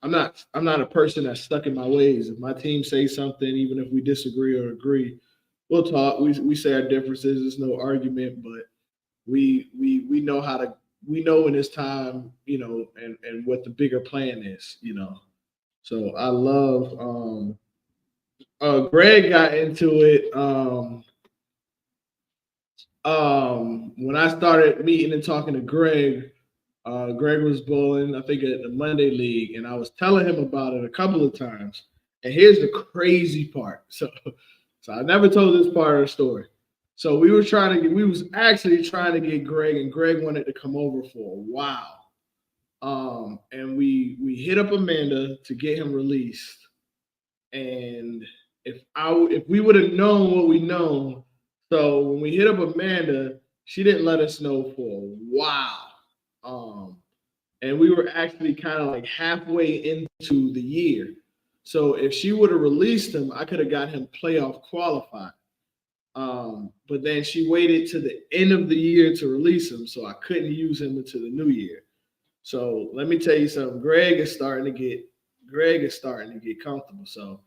I'm not a person that's stuck in my ways. If my team says something, even if we disagree or agree, we'll talk. We say our differences. There's no argument, but we know how to. We know when it's time, and what the bigger plan is, So I love. Greg got into it. When I started meeting and talking to Greg. Greg was bowling, I think, at the Monday League, and I was telling him about it a couple of times. And here's the crazy part. So I never told this part of the story. So we was actually trying to get Greg, and Greg wanted to come over for a while. And we hit up Amanda to get him released. And if we would have known what we know, so when we hit up Amanda, she didn't let us know for a while. And we were actually kind of like halfway into the year. So if she would have released him, I could have got him playoff qualified. But then she waited to the end of the year to release him, so I couldn't use him until the new year. So let me tell you something. Greg is starting to get comfortable. So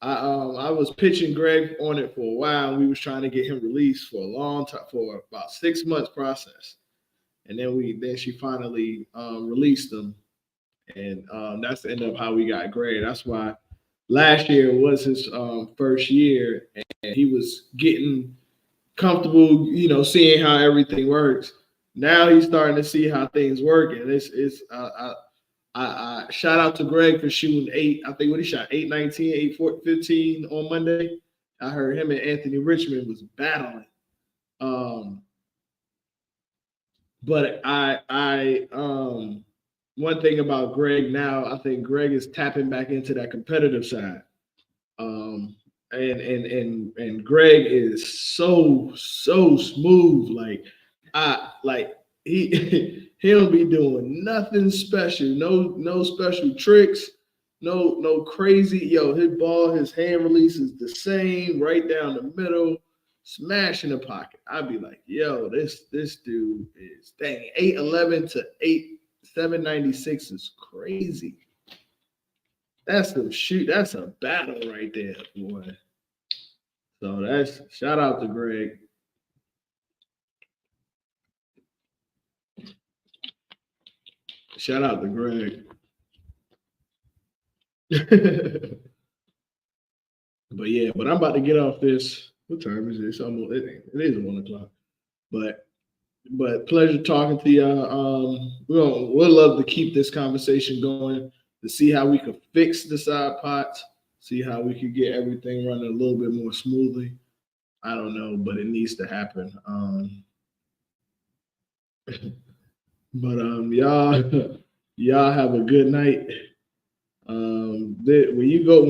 I was pitching Greg on it for a while. And we was trying to get him released for a long time, for about 6 months process, and then she finally released him, and that's the end of how we got Greg. That's why last year was his first year, and he was getting comfortable, seeing how everything works. Now he's starting to see how things work, and I shout out to Greg for shooting eight. I think what he shot 819, 815 on Monday. I heard him and Anthony Richmond was battling. But one thing about Greg now, I think Greg is tapping back into that competitive side. And Greg is so smooth. Like he he don't be doing nothing special, no special tricks, no crazy. His hand release is the same, right down the middle, smash in the pocket. I'd be like, yo, this dude is dang 811 to 796 is crazy. That's a battle right there, boy. So that's shout out to Greg. Shout out to Greg. but I'm about to get off this. What time is it? It's almost it is 1 o'clock. But pleasure talking to y'all. We'll love to keep this conversation going to see how we could fix the side pots, see how we could get everything running a little bit more smoothly. I don't know, but it needs to happen. But y'all have a good night. When you go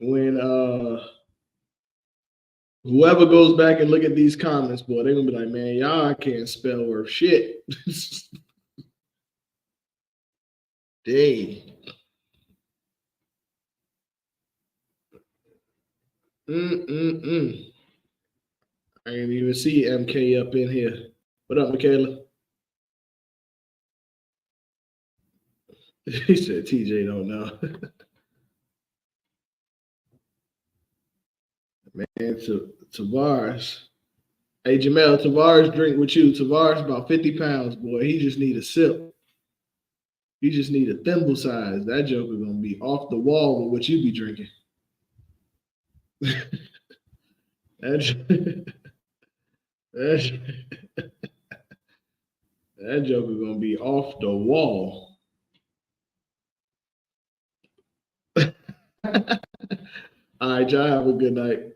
when whoever goes back and look at these comments, boy, they're gonna be like, man, y'all can't spell worth shit. Dang. I didn't even see MK up in here. What up, Michaela? He said TJ don't know. Man, Tavares. Hey, Jamel, Tavares drink with you. Tavares about 50 pounds, boy. He just need a sip. He just need a thimble size. That joker gonna be off the wall with what you be drinking. that joker gonna be off the wall. All right, y'all have a good night.